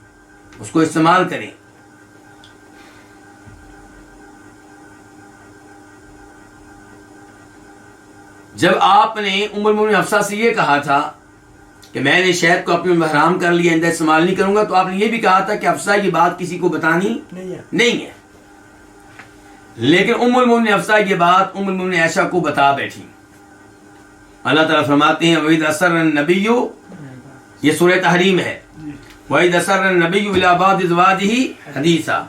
اس کو استعمال کریں. جب آپ نے ام المومنین حفصہ سے یہ کہا تھا کہ میں نے شہد کو اپنے میں حرام کر لیا، آئندہ استعمال نہیں کروں گا، تو آپ نے یہ بھی کہا تھا کہ حفصہ یہ بات کسی کو بتانی نہیں ہے. لیکن ام المومنین حفصہ یہ بات ام المومنین عائشہ کو بتا بیٹھی. اللہ تعالیٰ فرماتے ہیں وَإِذْ أَسَرَّ النَّبِيُّ، یہ سورہ تحریم ہے، وَإِذْ أَسَرَّ النَّبِيُّ إِلَىٰ بَعْضِ أَزْوَاجِهِ حَدِيثًا.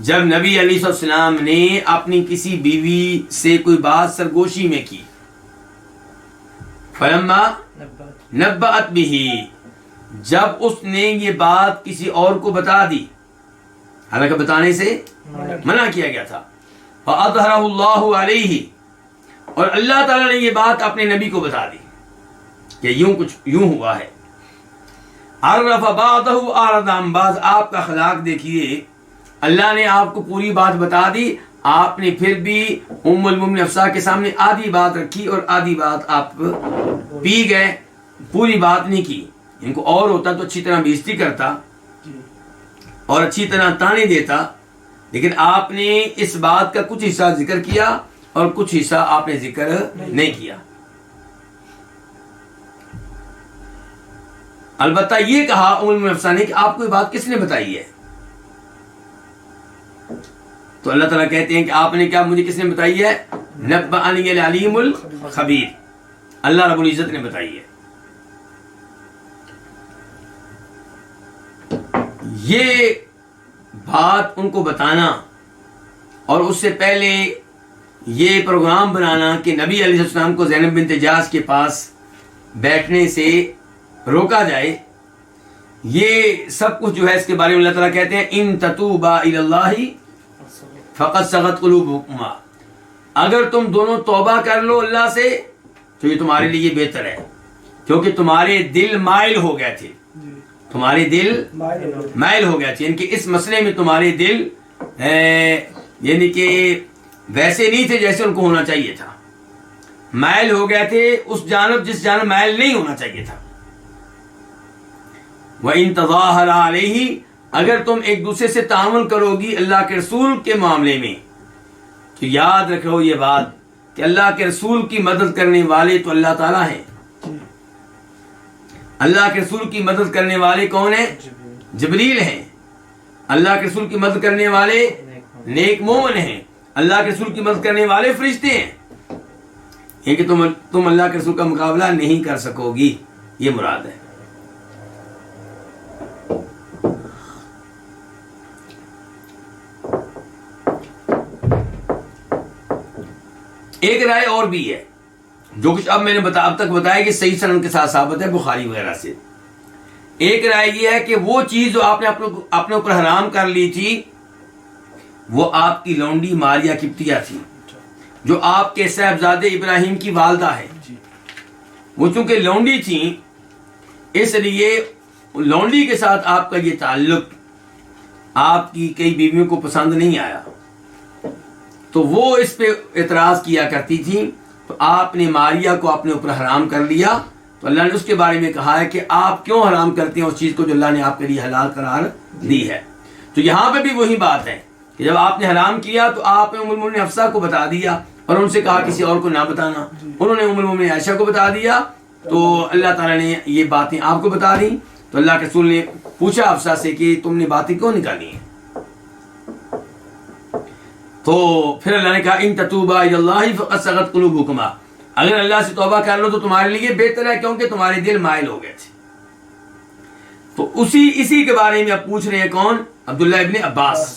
جب نبی علیہ السلام نے اپنی کسی بیوی سے کوئی بات سرگوشی میں کی، فَلَمَّا نَبَّأَتْ بِهِ، جب اس نے یہ بات کسی اور کو بتا دی، حالانکہ بتانے سے منع کیا گیا تھا، فَأَظْهَرَهُ اللَّهُ عَلَيْهِ، اور اللہ تعالیٰ نے یہ بات اپنے نبی کو بتا دی کہ یوں ہوا ہے. عَرَّفَ بَعْضَهُ أَعْرَضَ عَن بَعْضٍ، آپ کا اخلاق دیکھیے، اللہ نے آپ کو پوری بات بتا دی، آپ نے پھر بھی ام المومنین حفصہ کے سامنے آدھی بات رکھی اور آدھی بات آپ پی گئے، پوری بات نہیں کی. ان کو اور ہوتا تو اچھی طرح بےعزتی کرتا اور اچھی طرح تانے دیتا، لیکن آپ نے اس بات کا کچھ حصہ ذکر کیا اور کچھ حصہ آپ نے ذکر نہیں کیا. البتہ یہ کہا ام المومنین حفصہ نے کہ آپ کو یہ بات کس نے بتائی ہے؟ تو اللہ تعالیٰ کہتے ہیں کہ آپ نے کیا مجھے کس نے بتائی ہے؟ نبأنی العلیم الخبیر، اللہ رب العزت نے بتائی ہے. یہ بات ان کو بتانا اور اس سے پہلے یہ پروگرام بنانا کہ نبی علیہ السلام کو زینب بنت جاش کے پاس بیٹھنے سے روکا جائے، یہ سب کچھ جو ہے اس کے بارے میں اللہ تعالیٰ کہتے ہیں ان تتوبا الی اللہ فقد صغت قلوبکما، اگر تم دونوں توبہ کر لو اللہ سے تو یہ تمہارے لیے بہتر ہے، کیونکہ تمہارے دل مائل ہو گئے تھے، تمہارے دل مائل ہو گئے تھے، یعنی کہ اس مسئلے میں تمہارے دل یعنی کہ ویسے نہیں تھے جیسے ان کو ہونا چاہیے تھا، مائل ہو گئے تھے اس جانب جس جانب مائل نہیں ہونا چاہیے تھا. وَإِن تَظَاهَرَ عَلَيْهِ اگر تم ایک دوسرے سے تعاون کرو گی اللہ کے رسول کے معاملے میں، تو یاد رکھو یہ بات کہ اللہ کے رسول کی مدد کرنے والے تو اللہ تعالیٰ ہیں. اللہ کے رسول کی مدد کرنے والے کون ہیں؟ جبریل ہیں. اللہ کے رسول کی مدد کرنے والے نیک مومن ہیں. اللہ کے رسول کی مدد کرنے والے فرشتے ہیں. یہ کہ تم اللہ کے رسول کا مقابلہ نہیں کر سکو گی، یہ مراد ہے. ایک رائے اور بھی ہے جو کچھ اب میں نے اب تک بتایا کہ صحیح سند کے ساتھ ثابت ہے بخاری وغیرہ سے. ایک رائے یہ ہے کہ وہ چیز جو آپ نے اپنے اوپر حرام کر لی تھی وہ آپ کی لونڈی ماریہ قبطیہ تھی، جو آپ کے صاحبزادے ابراہیم کی والدہ ہے. وہ چونکہ لونڈی تھیں اس لیے لونڈی کے ساتھ آپ کا یہ تعلق آپ کی کئی بیویوں کو پسند نہیں آیا، تو وہ اس پہ اعتراض کیا کرتی تھیں. تو آپ نے ماریہ کو اپنے اوپر حرام کر لیا، تو اللہ نے اس کے بارے میں کہا ہے کہ آپ کیوں حرام کرتے ہیں اس چیز کو جو اللہ نے آپ کے لیے حلال قرار دی ہے. تو یہاں پہ بھی وہی بات ہے کہ جب آپ نے حرام کیا تو آپ نے ام المؤمنین حفصہ کو بتا دیا اور ان سے کہا کسی اور کو نہ بتانا. انہوں نے ام المؤمنین عائشہ کو بتا دیا، تو اللہ تعالیٰ نے یہ باتیں آپ کو بتا دی. تو اللہ کے رسول نے پوچھا حفصہ سے کہ تم نے باتیں کیوں نکالی ہیں؟ تو پھر اللہ نے کہا ان تتوبا الی اللہ فقد صغت قلوبکما، اگر اللہ سے توبہ کر لو تو تمہارے لیے بہتر ہے کیونکہ تمہارے دل مائل ہو گئے تھے. تو اسی کے بارے میں اب پوچھ رہے ہیں کون؟ عبداللہ ابن عباس.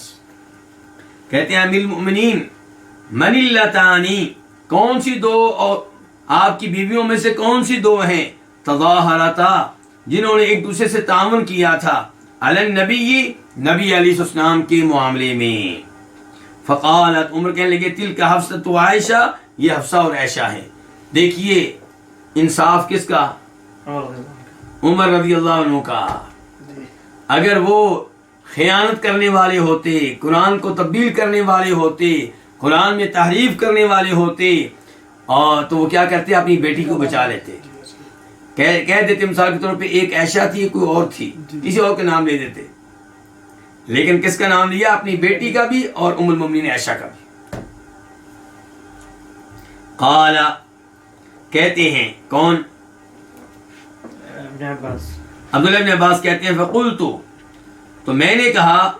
کہتے ہیں امیر المؤمنین من اللتانی، کون سی دو اور آپ کی بیویوں میں سے کون سی دو ہیں تظاہرتا جنہوں نے ایک دوسرے سے تعاون کیا تھا علی النبی، نبی علیہ السلام کے معاملے میں. فقالت، عمر کہنے لگے تلک حفصۃ و عائشہ، یہ حفصہ اور عائشہ ہیں. دیکھیے انصاف کس کا؟ عمر رضی اللہ عنہ کا. اگر وہ خیانت کرنے والے ہوتے، قرآن کو تبدیل کرنے والے ہوتے، قرآن میں تحریف کرنے والے ہوتے، اور تو وہ کیا کرتے؟ اپنی بیٹی کو بچا لیتے، کہہ دیتے مثال کے طور پہ ایک عائشہ تھی کوئی اور تھی، کسی اور کے نام لے دیتے. لیکن کس کا نام لیا؟ اپنی بیٹی کا بھی اور ام المؤمنین عائشہ کا بھی. قال، کہتے ہیں کون؟ عبداللہ ابن عباس کہتے ہیں فقلت، تو میں نے کہا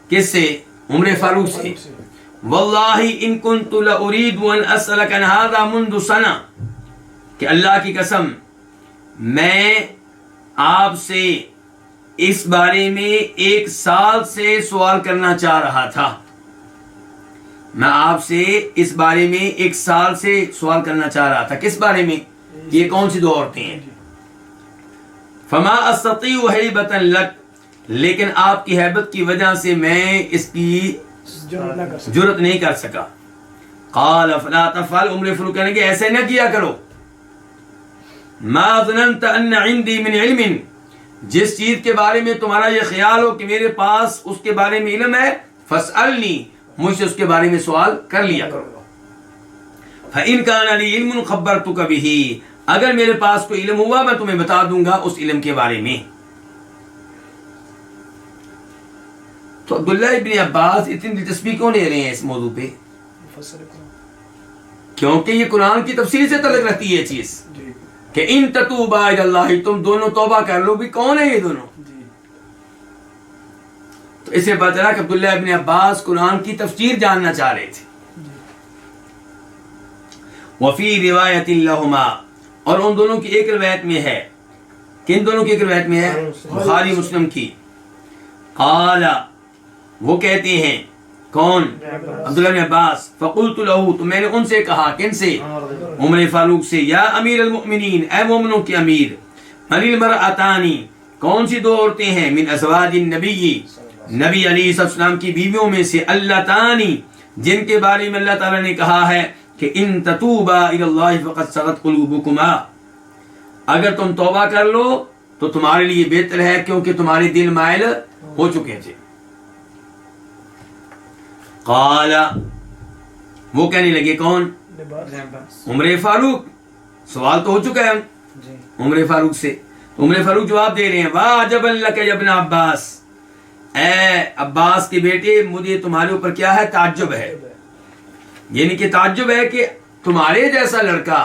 کس سے؟ عمر فاروق سے. واللہ ان کنت لاريد ان اسالک عن هذا منذ سنہ، کہ اللہ کی قسم میں آپ سے اس بارے میں 1 سال سے سوال کرنا چاہ رہا تھا. میں آپ سے اس بارے میں 1 سال سے سوال کرنا چاہ رہا تھا. کس بارے میں؟ یہ کون سی دو عورتیں ہیں؟ فما استطيع هيبة لك، لیکن آپ کی ہیبت کی وجہ سے میں اس کی جرت نہیں کر سکا. قال فلا تفعل، عمر فاروق کہنے کہ ایسے نہ کیا کرو. ما ظننت ان عندي من علم، جس چیز کے بارے میں تمہارا یہ خیال ہو کہ میرے پاس اس کے بارے میں علم ہے، فاسألنی، مجھ سے اس کے بارے میں سوال کر لیا کرو. فإن كان لي علم خبرتك به، اگر میرے پاس کوئی علم ہوا میں تمہیں بتا دوں گا اس علم کے بارے میں. تو عبداللہ ابن عباس اتنی دلچسپی کیوں لے رہے ہیں اس موضوع پہ؟ کیونکہ یہ قرآن کی تفسیر سے تعلق رکھتی ہے یہ چیز کہ ان تتوبا الی اللہ، تم دونوں توبہ کر لو. بھی کون ہے یہ دونوں؟ تو اسے پتہ چلا کہ عبداللہ ابن عباس قرآن کی تفسیر جاننا چاہ رہے تھے. وفی روایت لہما، اور ان دونوں کی ایک روایت میں ہے. کن دونوں کی ایک روایت میں ہے؟ بخاری مسلم کی. قال، وہ کہتے ہیں کون؟ عبداللہ بن عباس. فقلت له، تو میں نے ان سے کہا. کن سے؟ عمر فاروق سے. یا امیر المؤمنین، اے مومنوں کے امیر. من المرأتان، کون سی دو عورتیں ہیں؟ من ازواج النبی، نبی علیہ السلام کی بیویوں میں سے. اللتان، جن کے بارے میں اللہ تعالیٰ نے کہا ہے کہ ان تتوبا الی اللہ فقد صغت قلوبکما، اگر تم توبہ کر لو تو تمہارے لیے بہتر ہے کیونکہ تمہارے دل مائل ہو چکے تھے. قال، وہ کہنے لگے کون؟ عمر فاروق. سوال تو ہو چکا ہے عمر فاروق سے. عمر فاروق جواب دے رہے ہیں واجب لک یا ابن عباس، اے عباس کے بیٹے مجھے تمہارے اوپر کیا ہے، تعجب ہے، یعنی کہ تعجب ہے کہ تمہارے جیسا لڑکا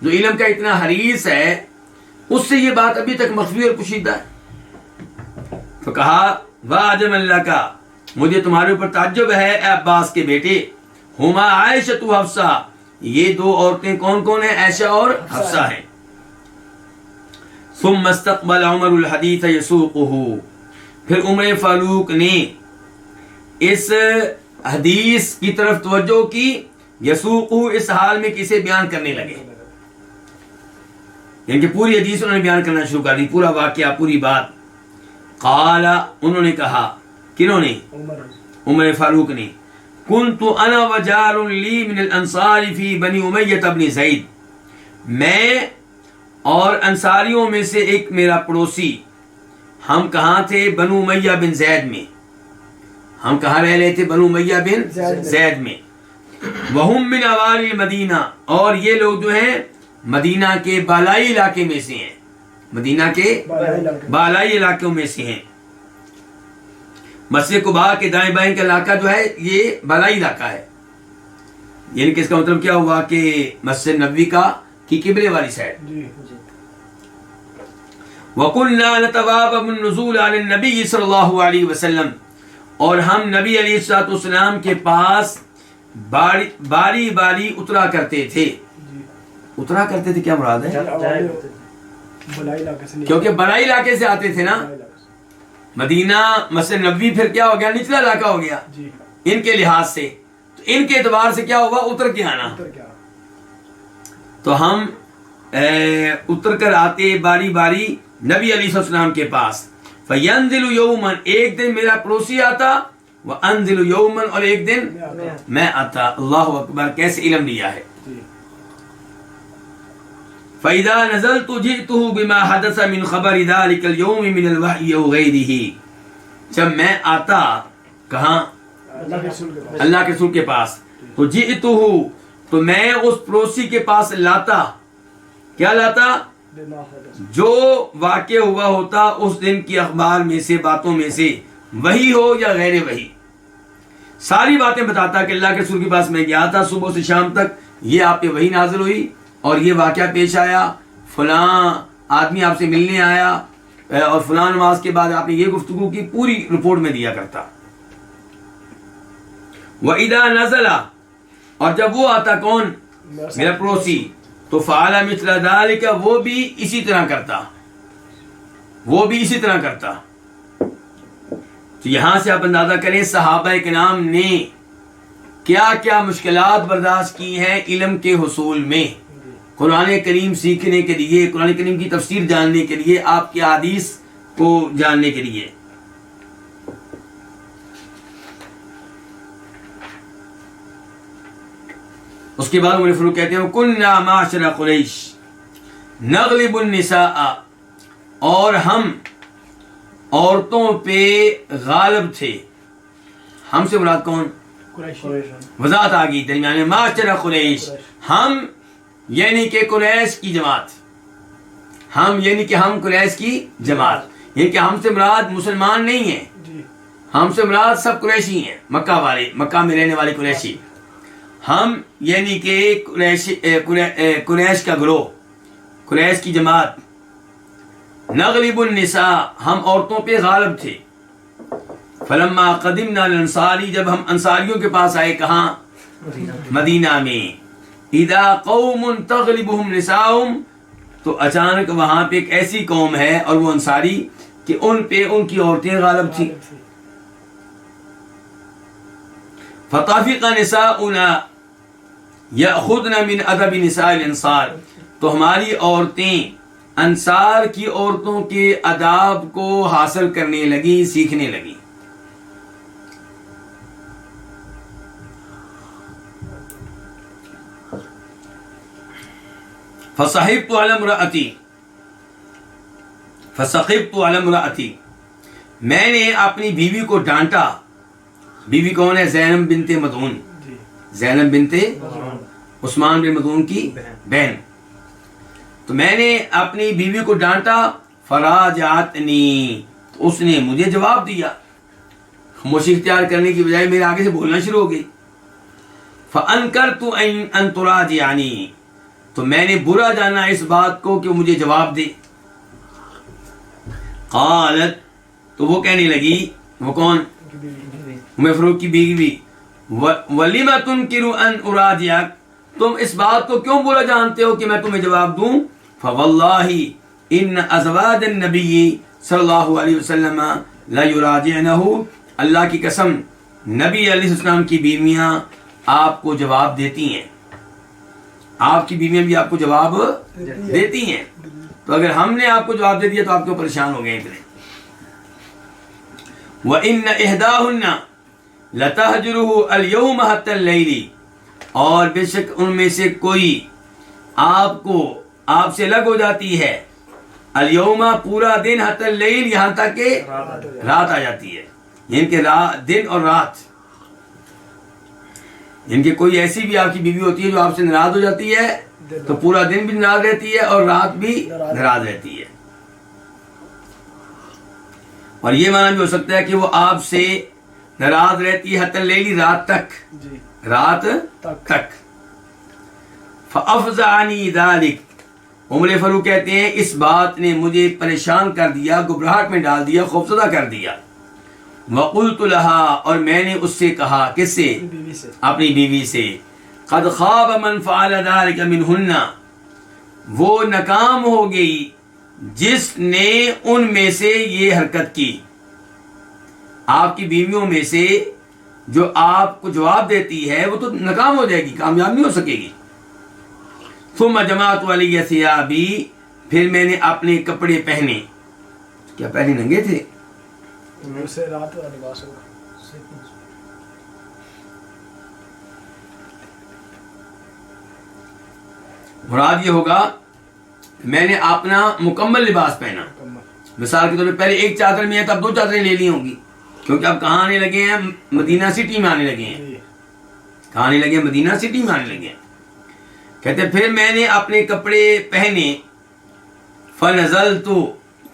جو علم کا اتنا حریص ہے اس سے یہ بات ابھی تک مخفی اور پوشیدہ ہے۔ تو کہا واجب اللہ کا، مجھے تمہارے اوپر تعجب ہے اے عباس کے بیٹے، ہما عائشہ و حفصہ، یہ دو عورتیں کون کون ہیں، عائشہ اور حفصہ ہیں۔ ثم استقبل عمر الحدیث یسوقہ، پھر عمر فاروق نے اس حدیث کی طرف توجہ کی، یسوقہ اس حال میں کسے بیان کرنے لگے، یعنی کہ پوری حدیث انہوں نے بیان کرنا شروع کر دی، پورا واقعہ پوری بات۔ قال، انہوں نے کہا، کنہوں نے، عمر فاروق نے، کنت انا وجار لی من الانصار فی بنی امیہ بن زید، میں اور انصاریوں میں سے ایک میرا پڑوسی، ہم کہاں تھے، بنو امیہ بن زید میں، ہم کہاں رہ رہے تھے، بنو امیہ بن زید میں، وہم من اوالی المدینہ، اور یہ لوگ جو ہیں مدینہ کے بالائی علاقے میں سے ہیں، مدینہ کے بالائی علاقوں میں سے ہیں۔ مسجد قباء کے دائیں بائیں کا علاقہ جو ہے یہ بالائی علاقہ ہے، یعنی کہ اس کا مطلب کیا ہوا کہ مسجد نبوی کی قبلے والی سائڈ۔ وَقُلْنَا نَتَوَابَبُ النُّزُولَ عَلَى النَّبِيِّ صلی اللہ علیہ وسلم، اور ہم نبی علیہ السلام کے پاس باری باری اترا کرتے تھے۔ اترا کرتے تھے کیا مراد ہے، کیونکہ بلائی علاقے سے آتے تھے نا، مدینہ مسجد نبوی پھر کیا ہو گیا، نچلا علاقہ ہو گیا ان کے لحاظ سے، تو ان کے اعتبار سے کیا ہوا، اتر کے آنا، تو ہم اتر کر آتے باری باری نبی علیہ السلام کے پاس۔ فَيَنزِلُ يَوْمًا، ایک دن میرا پڑوسی آتا، وَأَنزِلُ يَوْمًا، اور ایک دن میں آتا۔ اللہ اکبر، کیسے علم لیا ہے۔ فَإِذَا نَزَلْتُ جِئْتُهُ بِمَا حَدَثَ مِنْ خَبَرِ ذَلِكَ الْيَوْمِ مِنَ الْوَحْيِ وَغَيْرِهِ، جب میں آتا کہاں، اللہ کے رسول کے پاس، تو جِئْتُهُ، تو میں اس پڑوسی کے پاس لاتا، کیا لاتا، جو واقع ہوا ہوتا اس دن کی اخبار میں سے، باتوں میں سے، وہی ہو یا غیر وہی، ساری باتیں بتاتا کہ اللہ کے رسول کے پاس میں گیا تھا صبح سے شام تک، یہ آپ پہ وہی نازل ہوئی اور یہ واقعہ پیش آیا، فلاں آدمی آپ سے ملنے آیا اور فلاں نماز کے بعد آپ نے یہ گفتگو کی، پوری رپورٹ میں دیا کرتا۔ وَإِذَا نَزَلَ، اور جب وہ آتا کون، میرا پڑوسی، تو فعل مثل ذلك، وہ بھی اسی طرح کرتا، وہ بھی اسی طرح کرتا۔ تو یہاں سے آپ اندازہ کریں صحابہ کرام نے کیا کیا مشکلات برداشت کی ہیں علم کے حصول میں، قرآن کریم سیکھنے کے لیے، قرآن کریم کی تفسیر جاننے کے لیے، آپ کی احادیث کو جاننے کے لیے۔ اس کے بعد عمر فاروق کہتے ہیں کُنَّا مَعْشَرَ قُرَیش نَغْلِبُ النِّسَاءَ، اور ہم عورتوں پہ غالب تھے، ہم سے مراد کون، وضاحت آ گئی درمیان میں، معاشرہ قریش، ہم یعنی کہ قریش کی جماعت، ہم یعنی کہ ہم قریش کی جماعت، یعنی کہ ہم سے مراد مسلمان نہیں ہیں، ہم سے مراد سب قریشی ہیں، مکہ والے، مکہ میں رہنے والے قریشی، ہم یعنی کہ قریش کا گروہ، قریش کی جماعت، نغلب النساء، ہم عورتوں پہ غالب تھے۔ فلما قدمنا الانصاری، جب ہم انصاریوں کے پاس آئے، کہاں، مدینہ میں، اذا قوم تغلبهم نساؤہم، تو اچانک وہاں پہ ایک ایسی قوم ہے اور وہ انصاری کہ ان پہ ان کی عورتیں غالب تھیں۔ فطافق نساؤنا یأخذن من ادب نساء الانصار، تو ہماری عورتیں انصار کی عورتوں کے آداب کو حاصل کرنے لگی، سیکھنے لگی۔ فصحبت علی امرأتی، میں نے اپنی بیوی کو ڈانٹا، بیوی کون ہے، زینب بنت مدعون، زینب بنت عثمان بن مدعون کی بہن، تو میں نے اپنی بیوی کو ڈانٹا، فراجعتنی، اس نے مجھے جواب دیا، خاموشی اختیار کرنے کی بجائے میرے آگے سے بولنا شروع ہو گئی. فانکرت ان تراجعنی، تو میں نے برا جانا اس بات کو کہ مجھے جواب دے. قالت، تو وہ کہنے لگی، وہ کون؟ عمر فاروق کی بیوی. وَلِمَ تُنْكِرُ أَنْ أُرَاجِعَكَ، تم اس بات کو کیوں برا جانتے ہو کہ میں تمہیں جواب دوں؟ فَوَاللَّهِ إِنَّ أَزْوَاجَ النَّبِيِّ صلی اللہ علیہ وسلم لَيُرَاجِعْنَهُ، اللہ کی قسم نبی علیہ السلام کی بیویاں آپ کو جواب دیتی ہیں، آپ کی بیویاں بھی آپ کو جواب دیتی ہیں. تو اگر ہم نے آپ کو جواب دے دیا تو آپ کیوں پریشان ہو گئے اتنے؟ وَإِنَّ إِحْدَاهُنَّ لَتَهْجُرُهُ الْيَوْمَ حَتَّى اللَّيْلِ، اور بے شک ان میں سے کوئی آپ سے الگ ہو جاتی ہے، اليوم پورا دن، حتی اللیل یہاں تک کہ رات آ جاتی ہے، یعنی کہ دن اور رات، یعنی کہ کوئی ایسی بھی آپ کی بیوی ہوتی ہے جو آپ سے ناراض ہو جاتی ہے تو پورا دن بھی ناراض رہتی ہے اور رات بھی ناراض رہتی ہے. اور یہ معنی بھی ہو سکتا ہے کہ وہ آپ سے ناراض رہتی ہے حتی اللیل، رات تک، رات تک. فَأَفْزَعَنِي ذَلِكَ، عمر فاروق کہتے ہیں اس بات نے مجھے پریشان کر دیا، گھبراہٹ میں ڈال دیا، خوفزدہ کر دیا. وَقُلْتُ لَهَا، اور میں نے اس سے کہا، کس سے؟ اپنی بیوی سے. قَدْ خَابَ مَنْ فَعَلَ ذَلِكَ مِنْهُنَّ، وہ ناکام ہو گئی جس نے ان میں سے یہ حرکت کی. آپ کی بیویوں میں سے جو آپ کو جواب دیتی ہے وہ تو ناکام ہو جائے گی، کامیاب نہیں ہو سکے گی. ثم جمعت علی ثیابی، پھر میں نے اپنے کپڑے پہنے. کیا پہلے ننگے تھے؟ رات کا لباس ہوگا. مراد یہ ہوگا میں نے اپنا مکمل لباس پہنا. مثال کے طور پہ پہلے ایک چادر میں ہے تو اب 2 چادریں لے لی ہوں گی، کیونکہ اب کہاں آنے لگے ہیں؟ مدینہ سٹی میں آنے لگے ہیں. کہاں آنے لگے ہیں؟ مدینہ سٹی میں آنے لگے ہیں. کہتے پھر میں نے اپنے کپڑے پہنے. فنزلت،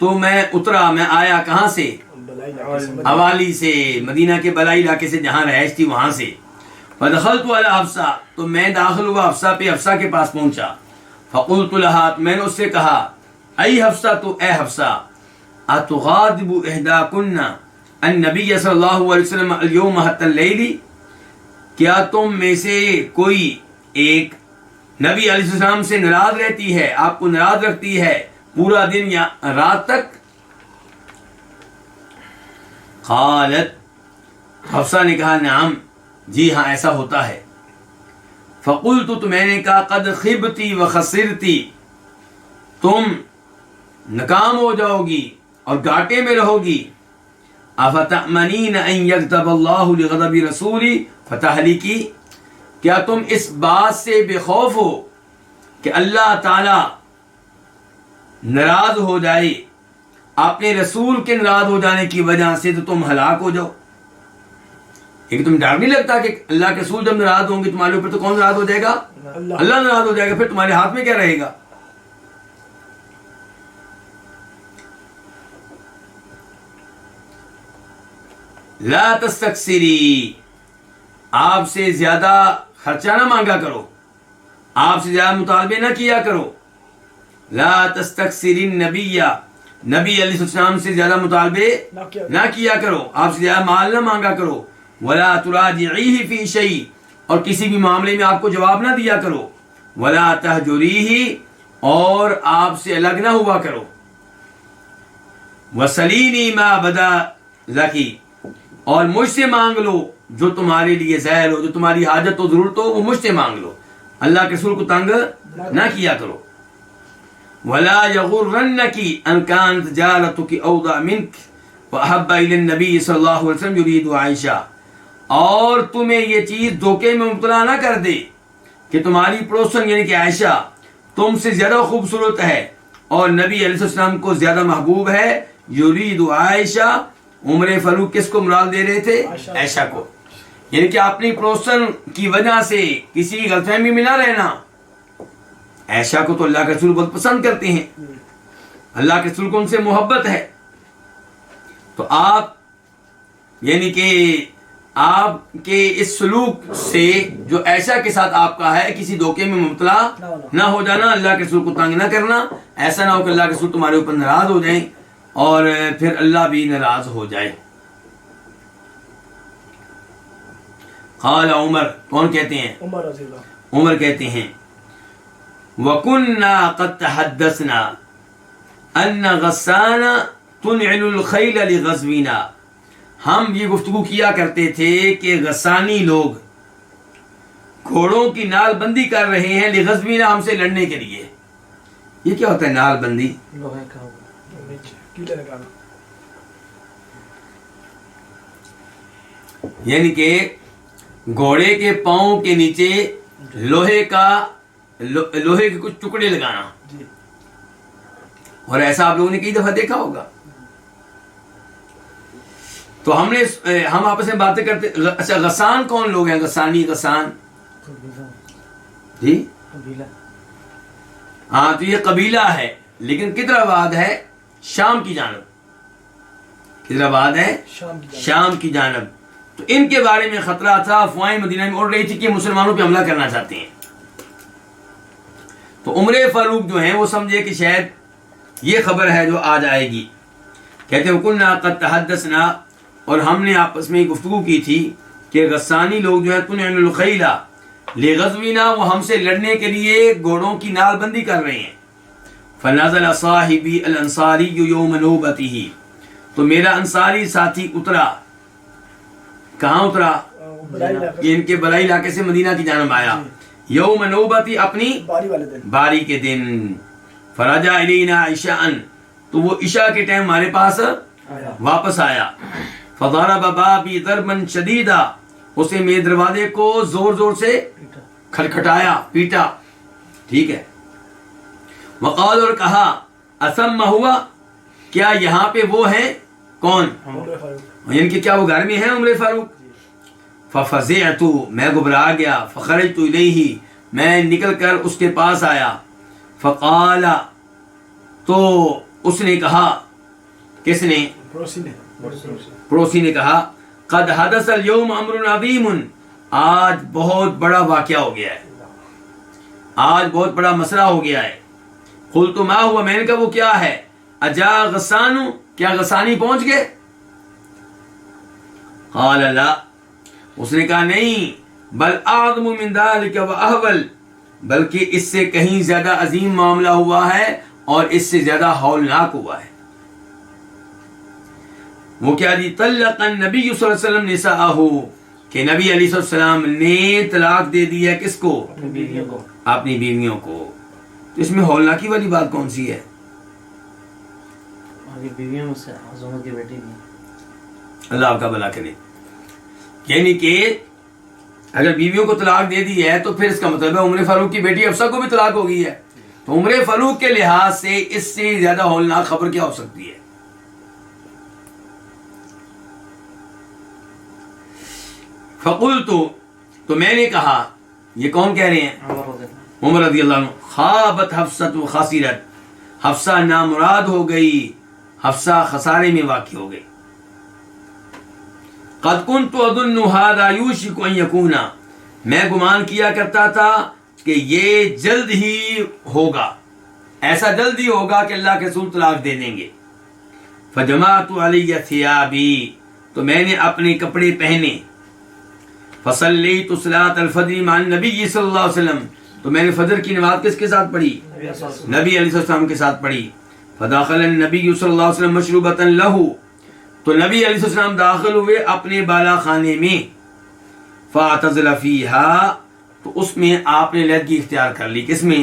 تو میں اترا، میں آیا کہاں سے؟ حوالی سے، مدینہ کے بلائی علاقے سے جہاں رہائش تھی وہاں سے. فدخلت علی حفصہ، تو میں داخل ہوا حفصہ پہ، حفصہ کے پاس پہنچا. فقلت لها، میں نے اس سے کہا، ای حفصہ، تو اے حفصہ، اتغاضب احداکن النبی صلی اللہ علیہ وسلم اليوم حتی اللیل، کیا تم میں سے کوئی ایک نبی علیہ السلام سے ناراض رہتی ہے، آپ کو ناراض رکھتی ہے پورا دن یا رات تک؟ قالت، حفصہ نے کہا، نعم، جی ہاں ایسا ہوتا ہے. فقلت، تو میں نے کہا، قد خبتی و خسرتی، تم ناکام ہو جاؤ گی اور گھاٹے میں رہو گی. افتأمنین ان یغضب اللہ لغضب رسولی فتہلکی، کیا تم اس بات سے بے خوف ہو کہ اللہ تعالی ناراض ہو جائے اپنے رسول کے ناراض ہو جانے کی وجہ سے تو تم ہلاک ہو جاؤ؟ ایک تم ڈر نہیں لگتا کہ اللہ کے رسول جب ناراض ہوں گے تمہارے اوپر تو کون ناراض ہو جائے گا؟ اللہ ناراض ہو جائے گا، پھر تمہارے ہاتھ میں کیا رہے گا؟ لا تستکثری، آپ سے زیادہ خرچہ نہ مانگا کرو، آپ سے زیادہ مطالبے نہ کیا کرو. لا تستکثری النبی، نبی علیہ السلام سے زیادہ مطالبے نہ کیا کرو، آپ سے زیادہ مال نہ مانگا کرو. ولا تراجعیہ فی شیء، اور کسی بھی معاملے میں آپ کو جواب نہ دیا کرو. ولا تہجریہ، اور آپ سے الگ نہ ہوا کرو. وسلینی ما بدا لکی، اور مجھ سے مانگ لو جو تمہارے لیے ظاہر ہو، جو تمہاری حاجت و ضرورت ہو وہ مجھ سے مانگ لو، اللہ کے رسول کو تنگ نہ کیا کرو. ولا یغرنک ان کانت جارتک اوضع منک واحب الی النبی صلی اللہ علیہ وسلم یرید عائشہ، اور تمہیں یہ چیز دھوکے میں مبتلا نہ کر دے کہ تمہاری پڑوسن یعنی کہ عائشہ تم سے زیادہ خوبصورت ہے اور نبی علیہ السلام کو زیادہ محبوب ہے. یرید عائشہ، عمر فاروق کس کو مراد دے رہے تھے؟ عائشہ کو. یعنی کہ اپنی پڑوسن کی وجہ سے کسی غلط فہمی میں نہ رہنا. عائشہ کو تو اللہ کے رسول بہت پسند کرتے ہیں، اللہ کے رسول کو ان سے محبت ہے، تو آپ یعنی کہ آپ کے اس سلوک سے جو عائشہ کے ساتھ آپ کا ہے کسی دھوکے میں مبتلا نہ ہو جانا، اللہ کے رسول کو تنگ نہ کرنا، ایسا نہ ہو کہ اللہ کے رسول تمہارے اوپر ناراض ہو جائیں اور پھر اللہ بھی ناراض ہو جائے۔ قال عمر، کون کہتے ہیں؟ عمر رضی اللہ۔ عمر کہتے ہیں وَكُنَّا قَدْ تَحَدَّثْنَا أَنَّ غَسَّانَ تُنْعِلُ الْخَيْلَ لِغَزْوِنَا، ہم یہ گفتگو کیا کرتے تھے کہ غسانی لوگ گھوڑوں کی نال بندی کر رہے ہیں لغزوینا، ہم سے لڑنے کے لیے۔ یہ کیا ہوتا ہے نال بندی؟ لوہے کا نیچے کیلے لگانا، یعنی کہ گھوڑے کے پاؤں کے نیچے لوہے کے کچھ ٹکڑے لگانا، جی اور ایسا آپ لوگوں نے کئی دفعہ دیکھا ہوگا۔ تو ہم آپس میں باتیں کرتے، اچھا غسان کون لوگ ہیں؟ غسانی، غسان جی ہاں، تو یہ قبیلہ ہے، لیکن کدھر آباد ہے؟ شام کی جانب۔ کدھر آباد ہے؟ شام کی جانب۔ شام کی جانب۔ تو ان کے بارے میں خطرہ تھا، افواہیں مدینہ میں اڑ رہی تھی کہ مسلمانوں پہ حملہ کرنا چاہتے ہیں۔ تو عمر فاروق جو ہیں وہ سمجھے کہ شاید یہ خبر ہے جو آج آئے گی۔ کہتے ہیں وَكُنَّا قَدْ تَحَدَّثْنَا، اور ہم نے آپس میں گفتگو کی تھی کہ غسانی لوگ جو ہے تُنْعِلُ الْخَيْلَ لِغَزْوِنَا، وہ ہم سے لڑنے کے لیے گھوڑوں کی نال بندی کر رہے ہیں۔ فَنَزَلَ صَاحِبِي الْأَنصَارِيُّ يَوْمَ نَوْبَتِهِ، تو میرا انصاری ساتھی اترا۔ کہاں اترا؟ یہ ان کے بلائی علاقے سے مدینہ کی جانب آیا۔ یوم نوبتی، اپنی باری والے دن، باری کے دن۔ فرجع الینا عشاء، تو وہ عشاء کے ٹائم ہمارے پاس واپس آیا۔ فضرب بابی ضربا شدیدا، اسے میرے دروازے کو زور زور سے کھٹکھٹایا، پیٹا، ٹھیک ہے۔ وقال، اور کہا اسم ہوا، کیا یہاں پہ وہ ہیں؟ کون؟ عمر فاروق۔ یعنی کہ کیا وہ گھر میں ہیں عمر فاروق؟ ففزعت، میں گھبرا گیا۔ فخرجت الیہ، میں نکل کر اس کے پاس آیا۔ فقال، تو اس نے کہا، کس نے؟ پڑوسی نے کہا قد حدث اليوم امر عظیم، آج بہت بڑا واقعہ ہو گیا ہے، آج بہت بڑا مسئلہ ہو گیا ہے۔ قلت ما ہوا، میں نے کہا وہ کیا ہے؟ اجا غسان، کیا غسانی پہنچ گئے؟ قال لا، اس نے کہا نہیں، بل اعظم من ذلك واحول، بلکہ اس سے کہیں زیادہ عظیم معاملہ ہوا ہے اور اس سے زیادہ ہولناک ہوا ہے۔ وہ کیا جی؟ طلق النبی صلی اللہ علیہ وسلم نساءہ، کہ نبی علیہ السلام نے طلاق دے دیا کس کو؟ اپنی بیویوں کو۔ تو اس میں ہولناکی والی بات کون سی ہے؟ بیویوں میں سے حضرت کی بیٹی بھی، اللہ آپ کا بھلا کرے۔ یعنی کہ اگر بیویوں کو طلاق دے دی ہے تو پھر اس کا مطلب ہے عمر فاروق کی بیٹی حفصہ کو بھی طلاق ہو گئی ہے۔ تو عمر فاروق کے لحاظ سے اس سے زیادہ ہولناک خبر کیا ہو سکتی ہے؟ فقلت، تو میں نے کہا، یہ کون کہہ رہے ہیں؟ عمر رضی اللہ عنہ، خابت حفصۃ و خسرت، حفصہ نامراد ہو گئی، حفصہ خسارے میں واقع ہو گئی۔ قد كنت اظن هذا يوشك ان يكون، میں گمان کیا کرتا تھا کہ یہ جلد ہی ہوگا، ایسا جلد ہی ہوگا کہ اللہ کے رسول طلاق دے دیں گے۔ فجمعت علی ثيابي، تو میں نے اپنے کپڑے پہنے۔ فصلیت صلاۃ الفجر مع النبی صلی اللہ علیہ وسلم، تو میں نے فجر کی نماز کس کے ساتھ پڑھی؟ نبی علیہ السلام کے ساتھ پڑھی۔ فداخل النبی صلی اللہ علیہ وسلم مشروبۃ لہ، تو نبی علیہ السلام داخل ہوئے اپنے بالا خانے میں۔ فاعتزل فیہا، تو اس میں آپ نے علیحدگی اختیار کر لی۔ کس میں؟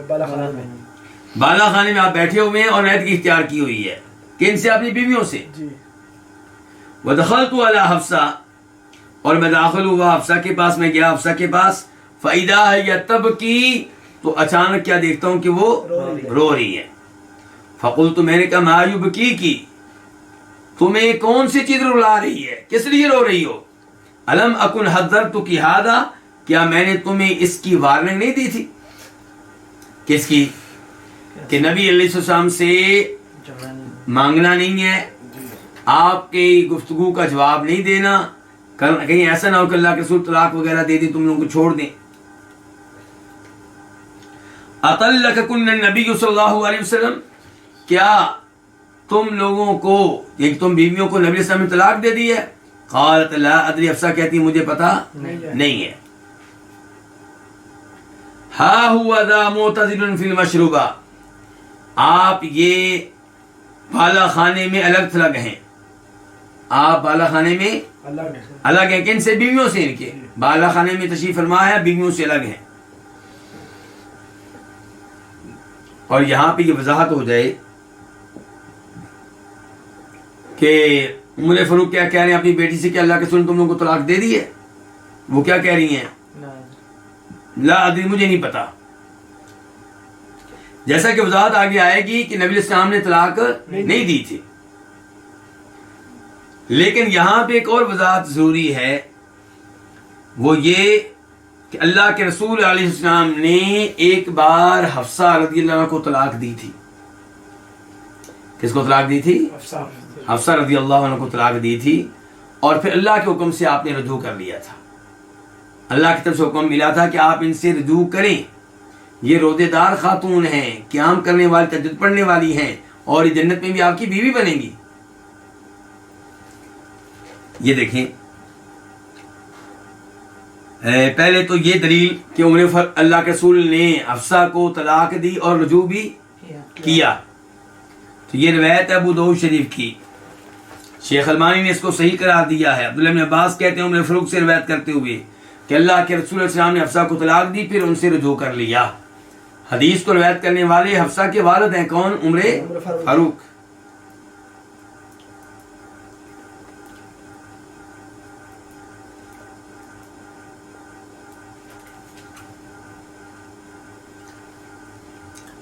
بالا خانہ میں۔ بالا خانے میں آپ بیٹھے ہوئے ہیں اور علیحدگی اختیار کی ہوئی ہے، کن سے؟ اپنی بیویوں سے۔ جی۔ ودخلت علی حفصہ، اور میں داخل ہوا حفصہ کے پاس، میں گیا حفصہ کے پاس۔ فاذا ہی تبکی، تو اچانک کیا دیکھتا ہوں کہ وہ رو رہی ہے۔ فقلت، میں نے کہا ما یبکی کی، تمہیں کون سی چیز رلا رہی ہے، کس لیے رو رہی ہو؟ الم اکن حذرتک ھذا، کیا میں نے تمہیں اس کی وارننگ نہیں دی تھی؟ کس کی؟ کہ نبی علیہ السلام سے جھگڑا نہیں. مانگنا نہیں ہے، آپ کی گفتگو کا جواب نہیں دینا، کہیں ایسا نہ ہو کہ اللہ کے رسول طلاق وغیرہ دے دیں، تم لوگوں کو چھوڑ دیں. اطلقکن النبی صلی اللہ علیہ وسلم، کیا تم لوگوں کو، ایک تم بیویوں کو نبی علیہ السلام نے طلاق دے دی ہے؟ قالت لا ادری، حفصہ کہتی مجھے پتا نہیں ہے. ہا ہوا ذا معتزل فی المشروبہ، آپ یہ بالا خانے میں الگ تھلگ ہیں، آپ بالا خانے میں الگ ہیں. کن سے؟ بیویوں سے. ان کے بالا خانے میں تشریف فرما ہے، بیویوں سے الگ ہیں. اور یہاں پہ یہ وضاحت ہو جائے کہ عمر فاروق کیا کہہ رہے ہیں اپنی بیٹی سے کہ اللہ کے رسول نے تم لوگوں کو طلاق دے دی ہے؟ وہ کیا کہہ رہی ہیں؟ لا ادری، مجھے نہیں پتا. جیسا کہ وضاحت آگے آئے گی کہ نبی علیہ السلام نے طلاق نہیں دی تھی، لیکن یہاں پہ ایک اور وضاحت ضروری ہے، وہ یہ کہ اللہ کے رسول علیہ السلام نے ایک بار حفصہ رضی اللہ عنہ کو طلاق دی تھی. کس کو طلاق دی تھی؟ حفصہ رضی اللہ عنہ کو طلاق دی تھی، اور پھر اللہ کے حکم سے آپ نے رجوع کر لیا تھا. اللہ کی طرف سے حکم ملا تھا کہ آپ ان سے رجوع کریں، یہ روزے دار خاتون ہیں، قیام کرنے والی، تہجد پڑھنے والی ہیں، اور یہ جنت میں بھی آپ کی بیوی بنیں گی. یہ دیکھیں، پہلے تو یہ دلیل کہ اللہ کے رسول نے حفصہ کو طلاق دی اور رجوع بھی کیا. تو یہ روایت ابو داؤد شریف کی، شیخ البانی نے اس کو صحیح قرار دیا ہے. عبداللہ بن عباس کہتے ہیں عمر فاروق سے روایت کرتے ہوئے کہ اللہ کے رسول علیہ السلام نے حفصہ کو طلاق دی، پھر ان سے رجوع کر لیا. حدیث کو روایت کرنے والے حفصہ کے والد ہیں کون؟ عمر فاروق.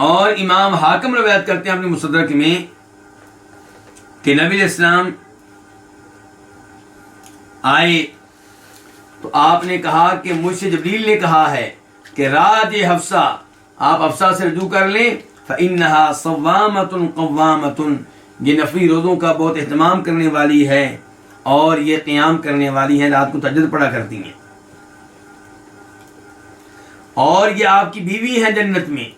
اور امام حاکم روایت کرتے ہیں اپنے مستدرک میں کہ نبی علیہ السلام آئے تو آپ نے کہا کہ مجھ سے جبریل نے کہا ہے کہ راج حفصہ، آپ حفصہ سے رجوع کر لیں، فإنها صوامۃ قوامۃ، یہ نفلی روزوں کا بہت اہتمام کرنے والی ہے اور یہ قیام کرنے والی ہیں، رات کو تہجد پڑھا کرتی ہیں، اور یہ آپ کی بیوی ہیں جنت میں.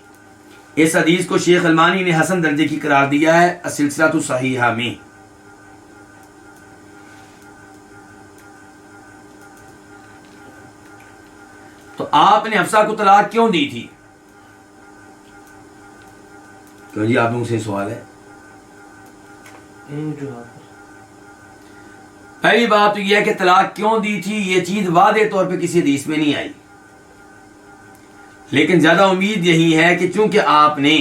اس حدیث کو شیخ البانی نے حسن درجے کی قرار دیا ہے السلسلہ الصحیحہ میں. تو آپ نے حفصہ کو طلاق کیوں دی تھی؟ کیوں جی؟ آپ لوگوں سے سوال ہے. پہلی بات تو یہ ہے کہ طلاق کیوں دی تھی، یہ چیز واضح طور پہ کسی حدیث میں نہیں آئی، لیکن زیادہ امید یہی ہے کہ چونکہ آپ نے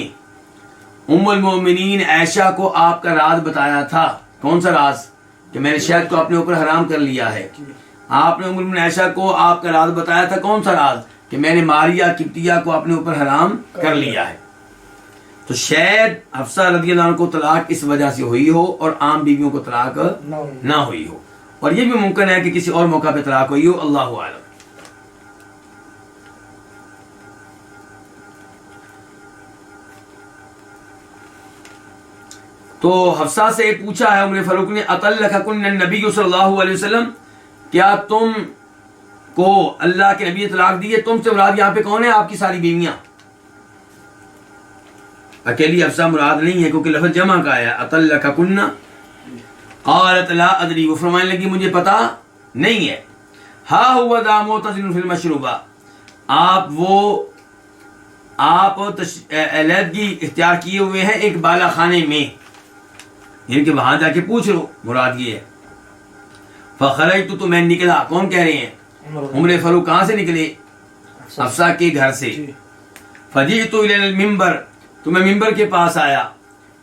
ام المومنین عائشہ کو آپ کا راز بتایا تھا. کون سا راز؟ کہ میں نے شہد کو اپنے اوپر حرام کر لیا ہے. آپ نے ام المومنین عائشہ کو آپ کا راز بتایا تھا. کون سا راز؟ کہ میں نے ماریہ قبطیہ کو اپنے اوپر حرام کر لیا ہے. تو شاید حفصہ رضی اللہ عنہ کو طلاق اس وجہ سے ہوئی ہو اور عام بیویوں کو طلاق نہ ہوئی ہو، اور یہ بھی ممکن ہے کہ کسی اور موقع پہ طلاق ہوئی ہو، اللہ اعلم. تو حفصہ سے پوچھا ہے عمر فاروق نے، اطلقکن النبی صلی اللہ علیہ وسلم، کیا تم کو اللہ کے نبی نے طلاق دی ہے؟ تم سے مراد یہاں پہ کون ہے؟ آپ کی ساری بیویاں. اکیلی حفصہ مراد نہیں ہے کیونکہ لفظ جمع کا ہے. اطلقکن، قالت لا ادری، وہ فرمانے لگی مجھے پتا نہیں ہے. ہا ہوا ذا معتزل فی المشروبہ، آپ علیحدگی اختیار کیے ہوئے ہیں ایک بالا خانے میں، یعنی کہ وہاں جا کے پوچھ لو، مراد یہ ہے. فخرجت، تو میں نکلا. کون کہہ رہے ہیں؟ عمر فاروق. کہاں سے نکلے؟ حفصہ کے گھر سے. فجئت الی المنبر، تو میں ممبر کے پاس آیا.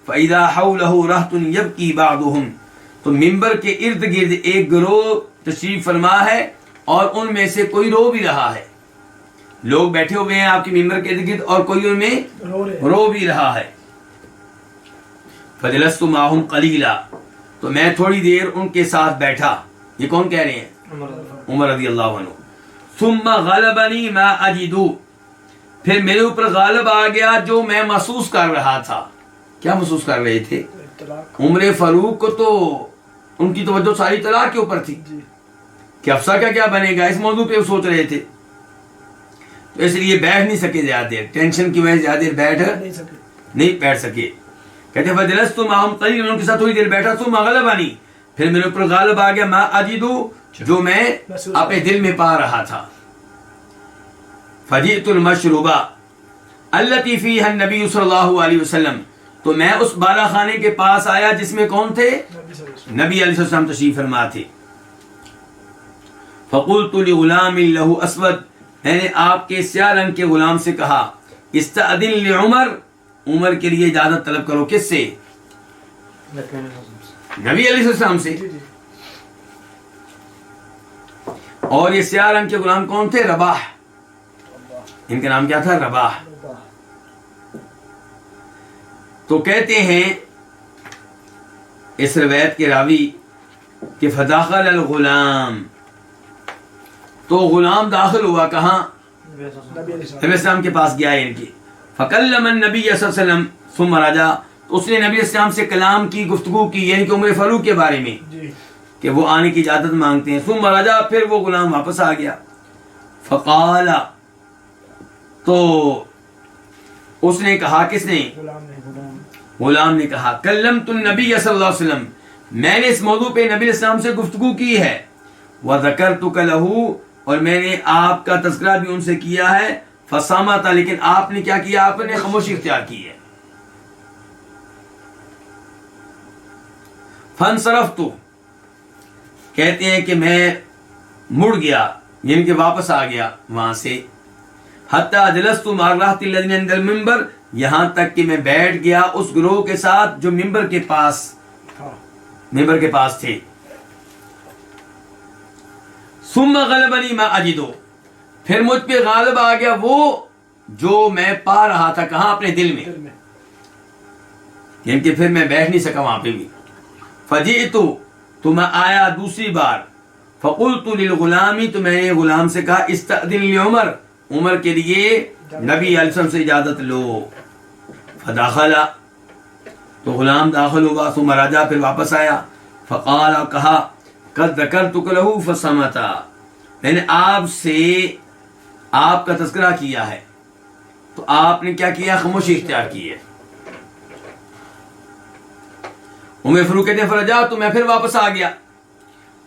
فاذا حولہ رہط یبکی بعضهم، تو ممبر کے ارد گرد ایک گروہ تشریف فرما ہے اور ان میں سے کوئی رو بھی رہا ہے. لوگ بیٹھے ہوئے ہیں آپ کے ممبر کے ارد گرد اور کوئی ان میں رو بھی رہا ہے. فجلست معهم قلیلا، تو میں تھوڑی دیر ان کے ساتھ بیٹھا. یہ کون کہہ رہے ہیں؟ عمر رضی اللہ عنہ. ثم غلبنی ما اجد، پھر میرے اوپر غالب آ گیا جو میں محسوس کر رہا تھا. کیا محسوس کر رہے تھے؟ طلاق. عمر فاروق کو تو ان کی توجہ ساری طلاق کے اوپر تھی جی. کہ افسر کا کیا بنے گا، اس موضوع پہ وہ سوچ رہے تھے. تو اس لیے بیٹھ نہیں سکے زیادہ دیر، ٹینشن کی وجہ سے زیادہ دیر نہیں بیٹھ سکے. کہتے ہیں فجلست معهم قلیلا، ان کے ساتھ تھوڑی دیر بیٹھا، ثم غلبنی، پھر میرے اوپر غالب آ گیا ما اجدو، جو میں اپنے دل میں پا رہا تھا. فجئت المشروبہ التي فيها النبي صلی اللہ علیہ وسلم، تو میں اس بالا خانے کے پاس آیا جس میں کون تھے؟ نبی علیہ السلام تشریف فرما تھے. فقلت لغلام له اسود، میں نے آپ کے سیاہ رنگ کے غلام سے کہا استأذن لعمر، عمر کے لیے اجازت طلب کرو. کس سے؟ نبی علیہ السلام سے. جی جی. اور یہ سیاہ رنگ کے غلام کون تھے؟ رباح. ان کا نام کیا تھا؟ رباح. تو کہتے ہیں اس روایت کے راوی کہ فداخل الغلام، تو غلام داخل ہوا کہاں؟ نبی علیہ نبی السلام کے پاس گیا ان کی. فکلم النبی صلی اللہ علیہ وسلم ثم رجع، تو اس نے نبی السلام سے کلام کی، گفتگو کی، یعنی کہ عمر فاروق کے بارے میں جی. کہ وہ آنے کی اجازت مانگتے ہیں. ثم رجع، پھر وہ غلام واپس آ گیا. فقال، تو اس نے کہا، کس نے؟ غلام نے کہا کلمت النبی صلی اللہ علیہ وسلم، میں نے اس موضوع پہ نبی السلام سے گفتگو کی ہے. وذکرتک لہ، اور میں نے آپ کا تذکرہ بھی ان سے کیا ہے. فصامت، لیکن آپ نے کیا کیا؟ آپ نے خاموشی اختیار کی ہے. فانصرفت، کہتے ہیں کہ میں مڑ گیا، یعنی کہ واپس آ گیا وہاں سے. حتی جلست مع الرہط الذین عند المنبر، یہاں تک کہ میں بیٹھ گیا اس گروہ کے ساتھ جو ممبر کے پاس تھے. ثم غلبنی ما اجدو، پھر مجھ پہ غالب آ گیا وہ جو میں پا رہا تھا. کہاں؟ اپنے دل میں. یعنی کہ پھر میں بیٹھ نہیں سکا وہاں پہ بھی. فجئت، تو میں آیا دوسری بار. فقلت للغلامی، تو میں نے غلام سے کہا استأذن لعمر، عمر کے لیے نبی علیہ السلام سے اجازت لو. فداخل، تو غلام داخل ہوا. ثم رجع، پھر واپس آیا. فقال، کہا قد ذکرتک لہ فصمت، میں نے آپ سے آپ کا تذکرہ کیا ہے تو آپ نے کیا کیا؟ خاموشی اختیار کی ہے. عمر فاروق کہتے ہیں فرجعت، تو میں پھر واپس آ گیا.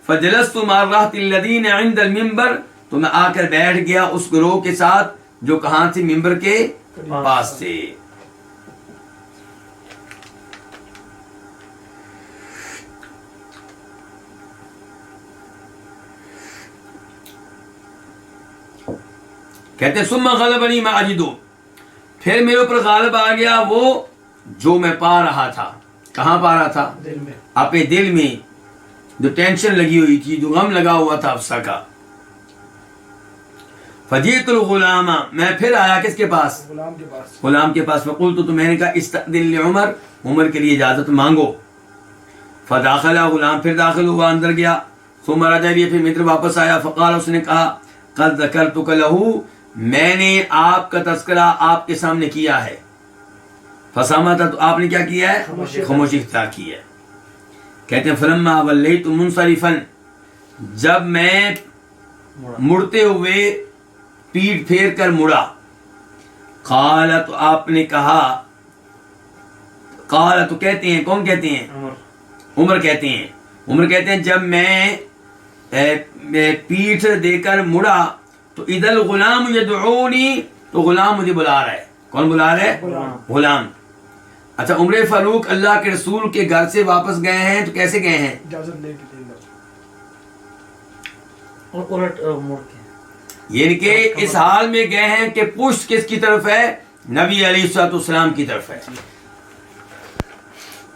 فجلست مع الرہط الذین عند المنبر، تو میں آ کر بیٹھ گیا اس گروہ کے ساتھ جو کہاں تھے؟ ممبر کے پاس تھے. کہتے ہیں ثم غلبنی ما اجدو، پھر میرے اوپر غالب آ گیا وہ جو میں پا رہا تھا. کہاں پا رہا تھا؟ دل میں. اپنے دل میں، جو ٹینشن لگی ہوئی تھی، جو غم لگا ہوا تھا افسر کا. فجئت الغلام، میں پھر آیا کس کے پاس؟ غلام کے پاس. فقلت، تو میں نے کہا استأذن لعمر، عمر کے لیے اجازت مانگو. فداخل، غلام پھر داخل ہوا، اندر گیا. ثم رجع، پھر متر واپس آیا. فقال، اس نے کہا قد ذکرتک لہ، میں نے آپ کا تذکرہ آپ کے سامنے کیا ہے. فصامت، تو آپ نے کیا کیا ہے؟ خاموشی اختیار کی ہے. کہتے ہیں فلما ولیت منصرفا، جب میں مڑتے ہوئے پیٹ پھیر کر مڑا. قال، تو آپ نے کہا، قال تو کہتے ہیں، کون کہتے ہیں؟ عمر کہتے ہیں. عمر کہتے ہیں جب میں پیٹھ دے کر مڑا تو اذا الغلام یدعونی، تو غلام مجھے بلا رہا ہے. کون بلا رہا ہے؟ غلام. اچھا، عمر فاروق اللہ کے رسول کے گھر سے واپس گئے ہیں تو کیسے گئے ہیں؟ اجازت لے کے. اور الٹ موڑ کے، یعنی کہ اس حال میں گئے ہیں کہ پشت کس کی طرف ہے؟ نبی علیہ الصلوۃ والسلام کی طرف ہے.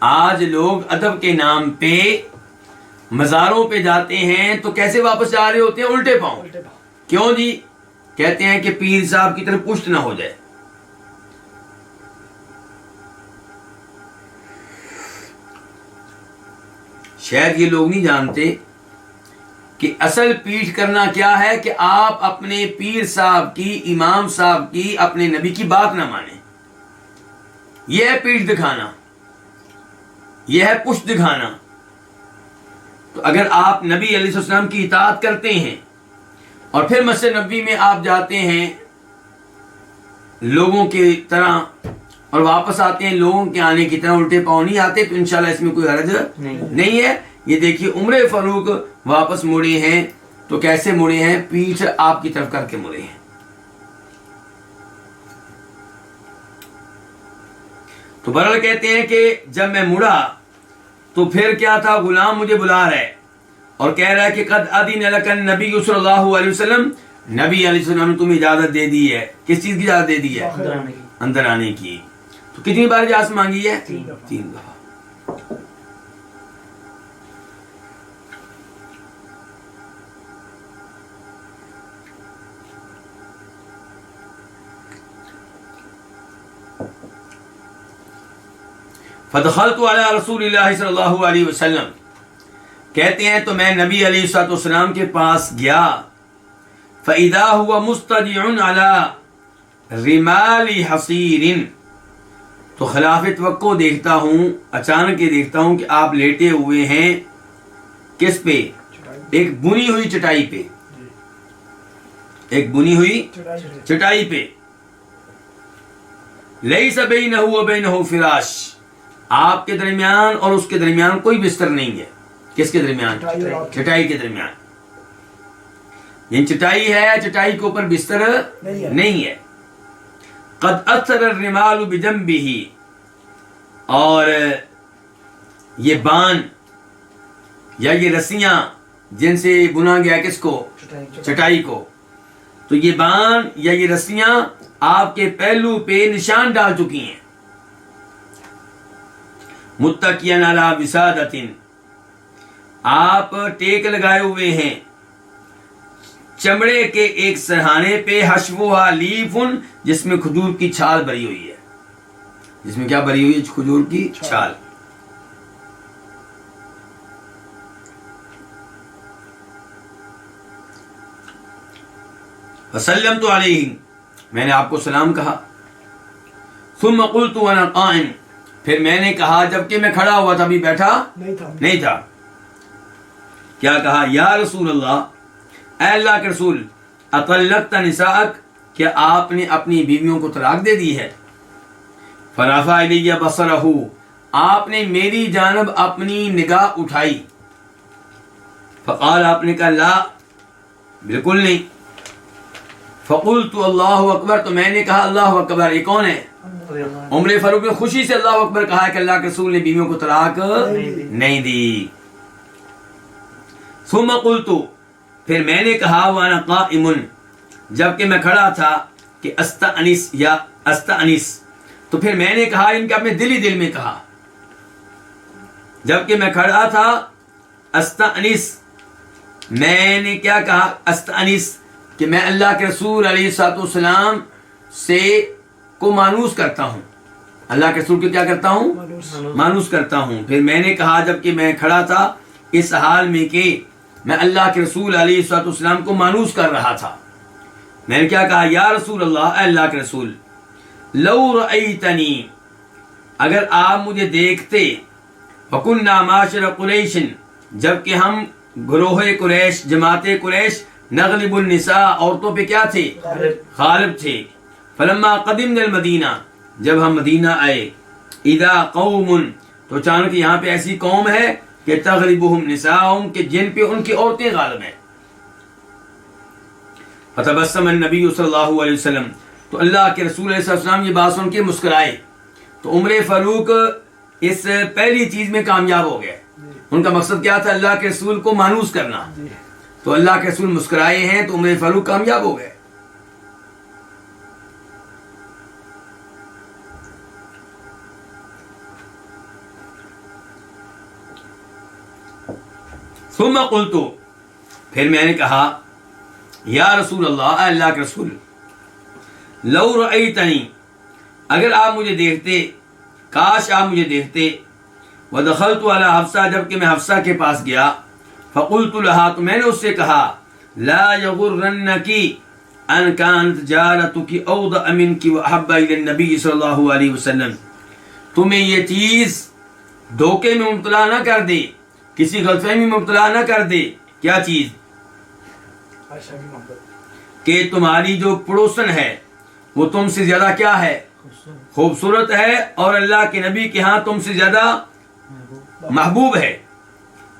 آج لوگ ادب کے نام پہ مزاروں پہ جاتے ہیں تو کیسے واپس جا رہے ہوتے ہیں؟ الٹے پاؤں. کیوں جی؟ کہتے ہیں کہ پیر صاحب کی طرف پشت نہ ہو جائے. شاید یہ لوگ نہیں جانتے کہ اصل پیٹھ کرنا کیا ہے کہ آپ اپنے پیر صاحب کی، امام صاحب کی، اپنے نبی کی بات نہ مانیں. یہ ہے پیٹھ دکھانا، یہ ہے پشت دکھانا. تو اگر آپ نبی علیہ السلام کی اطاعت کرتے ہیں اور پھر مسجد نبوی میں آپ جاتے ہیں لوگوں کی طرح اور واپس آتے ہیں لوگوں کے آنے کی طرح، الٹے پاؤں نہیں آتے، تو انشاءاللہ اس میں کوئی حرج نہیں ہے. یہ دیکھیے عمر فاروق واپس مڑے ہیں تو کیسے مڑے ہیں؟ پیٹھ آپ کی طرف کر کے مڑے ہیں. تو بہرحال کہتے ہیں کہ جب میں مڑا تو پھر کیا تھا، غلام مجھے بلا رہا ہے اور کہہ رہا ہے کہ قد اذن لک النبی صلی اللہ علیہ وسلم، نبی علیہ السلام نے تمہیں اجازت دے دی ہے. کس چیز کی اجازت دے دی ہے؟ اندر آنے کی. تو کتنی بار اجازت مانگی ہے؟ 3 دفعہ. فدخلت علی رسول اللہ صلی اللہ علیہ وسلم، کہتے ہیں تو میں نبی علیہ الصلوۃ والسلام کے پاس گیا. فاذا هو مستجع علی رمال حصیر، تو خلاف توقع دیکھتا ہوں، اچانک یہ دیکھتا ہوں کہ آپ لیٹے ہوئے ہیں کس پہ؟ ایک بنی ہوئی چٹائی پہ، ایک بنی ہوئی چٹائی پہ. لیس بینہ و بینہ فراش، آپ کے درمیان اور اس کے درمیان کوئی بستر نہیں ہے. کس کے درمیان؟ چٹائی کے درمیان. یہ چٹائی ہے، چٹائی کے اوپر بستر نہیں ہے. قد اثر الرمال بجنبہ، اور یہ بان یا یہ رسیاں جن سے بنا گیا کس کو؟ چٹائی کو. تو یہ بان یا یہ رسیاں آپ کے پہلو پہ نشان ڈال چکی ہیں. متکئن علی وسادۃ، آپ ٹیک لگائے ہوئے ہیں چمڑے کے ایک سرہانے پہ، حشوھا لیف، جس میں کھجور کی چھال بھری ہوئی ہے. جس میں کیا بھری ہوئی ہے؟ کھجور کی چھال. فسلمت علیہ، میں نے آپ کو سلام کہا. ثم قلت وانا قائم، پھر میں نے کہا جبکہ میں کھڑا ہوا تھا، ابھی بیٹھا نہیں تھا. کیا کہا؟ یا رسول اللہ، اے اللہ کے رسول، اطلقت نساءک، کیا آپ نے اپنی بیویوں کو طلاق دے دی ہے؟ فرفع الی بصرہ، آپ نے میری جانب اپنی نگاہ اٹھائی. فقال، آپ نے کہا لا، بالکل نہیں. فقلت اللہ اکبر، تو میں نے کہا اللہ اکبر. یہ کون ہے؟ عمر فاروق نے خوشی سے اللہ اکبر کہا کہ اللہ کے رسول نے بیویوں کو طلاق نہیں دی. ثم قلت، پھر میں نے کہا وانا قائم، جبکہ میں کھڑا تھا، کہ استانس یا استانس. تو پھر میں نے کہا، ان کے اپنے دل میں کہا، جبکہ میں کھڑا تھا، استانس، میں نے کیا کہا؟ استانس، کہ میں اللہ کے رسول علیہ الصلوۃ والسلام سے کو مانوس کرتا ہوں. اللہ کے رسول کو کیا کرتا ہوں؟ مانوس کرتا ہوں. پھر میں نے کہا جبکہ میں کھڑا تھا اس حال میں کہ میں اللہ کے رسول علیہ الصلوۃ والسلام کو مانوس کر رہا تھا، میں نے کیا کہا؟ یا رسول اللہ، اے اللہ کے رسول، لو رأیتنی، اگر آپ مجھے دیکھتے، وَكُنَّا مَعْشَرَ قُرَيْشٍ، جبکہ ہم گروہ قریش، جماعت قریش، نغلب النساء، عورتوں پہ کیا تھے؟ غالب تھے. فلما قدمنا المدینہ، جب ہم مدینہ آئے، اذا قوم، تو اچانک یہاں پہ ایسی قوم ہے کہ تغلبهم نساءهم، کہ جن پہ ان کی عورتیں غالب ہیں. فتبسم النبی صلی اللہ علیہ وسلم، تو اللہ کے رسول علیہ السلام یہ بات سن کے مسکرائے. تو عمر فاروق اس پہلی چیز میں کامیاب ہو گئے. ان کا مقصد کیا تھا؟ اللہ کے رسول کو مانوس کرنا. تو اللہ کے رسول مسکرائے ہیں تو عمر فاروق کامیاب ہو گئے. ثم قلت، پھر میں نے کہا یا رسول اللہ، اے اللہ کے رسول، لو رأیتنی، اگر آپ مجھے دیکھتے، کاش آپ مجھے دیکھتے، ودخلت علی حفصہ، جبکہ میں حفصہ کے پاس گیا، فقلت لها تو میں نے اس سے کہا لا یغرنکی ان کانت جارتک اوضع منک واحب الی النبی صلی اللہ علیہ وسلم، تمہیں یہ چیز دھوکے میں مبتلا نہ کر دے، کسی غلط فہمی میں مبتلا نہ کر دے. کیا چیز؟ عائشہ کی محبت. کہ تمہاری جو پڑوسن ہے وہ تم سے زیادہ کیا ہے؟ خوبصورت ہے، اور اللہ کے نبی کے ہاں تم سے زیادہ محبوب ہے.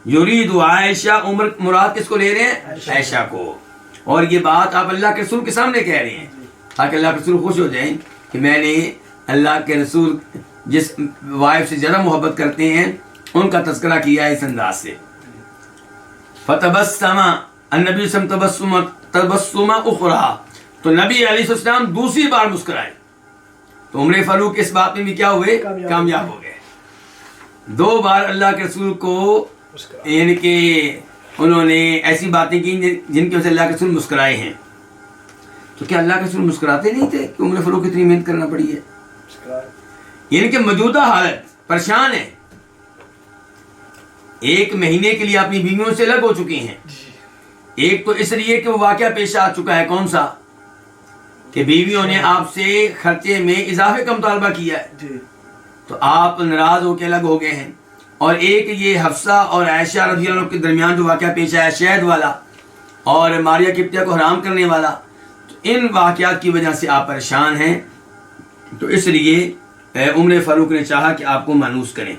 یرید عائشہ، عمر مراد کس کو لے رہے ہیں؟ عائشہ کو. اور یہ بات آپ اللہ کے رسول کے سامنے کہہ رہے ہیں تاکہ اللہ کے رسول خوش ہو جائیں کہ میں نے اللہ کے رسول جس وائف سے زیادہ محبت کرتے ہیں ان کا تذکرہ کیا ہے اس انداز سے. فتبسم النبی صلی اللہ علیہ وسلم تبسم اخرى، تو نبی علیہ السلام دوسری بار مسکرائے. تو عمر فاروق اس بات میں بھی کیا ہوئے؟ کامیاب ہو گئے. 2 بار اللہ کے رسول کو یعنی کہ انہوں نے ایسی باتیں کی جن کی وجہ سے اللہ کے رسول مسکرائے ہیں. تو کیا اللہ کے رسول مسکراتے نہیں تھے کہ عمر فاروق اتنی محنت کرنا پڑی ہے؟ یعنی کہ موجودہ حالت پریشان ہے، 1 مہینے کے لیے اپنی بیویوں سے الگ ہو چکی ہیں. ایک تو اس لیے کہ وہ واقعہ پیش آ چکا ہے، کون سا؟ کہ بیویوں نے آپ سے خرچے میں اضافے کا مطالبہ کیا ہے تو آپ ناراض ہو کے الگ ہو گئے ہیں. اور ایک یہ حفصہ اور عائشہ رضی اللہ عنہ کے درمیان جو واقعہ پیش آیا شہد والا اور ماریہ قبطیہ کو حرام کرنے والا، تو ان واقعات کی وجہ سے آپ پریشان ہیں. تو اس لیے عمر فاروق نے چاہا کہ آپ کو مانوس کریں.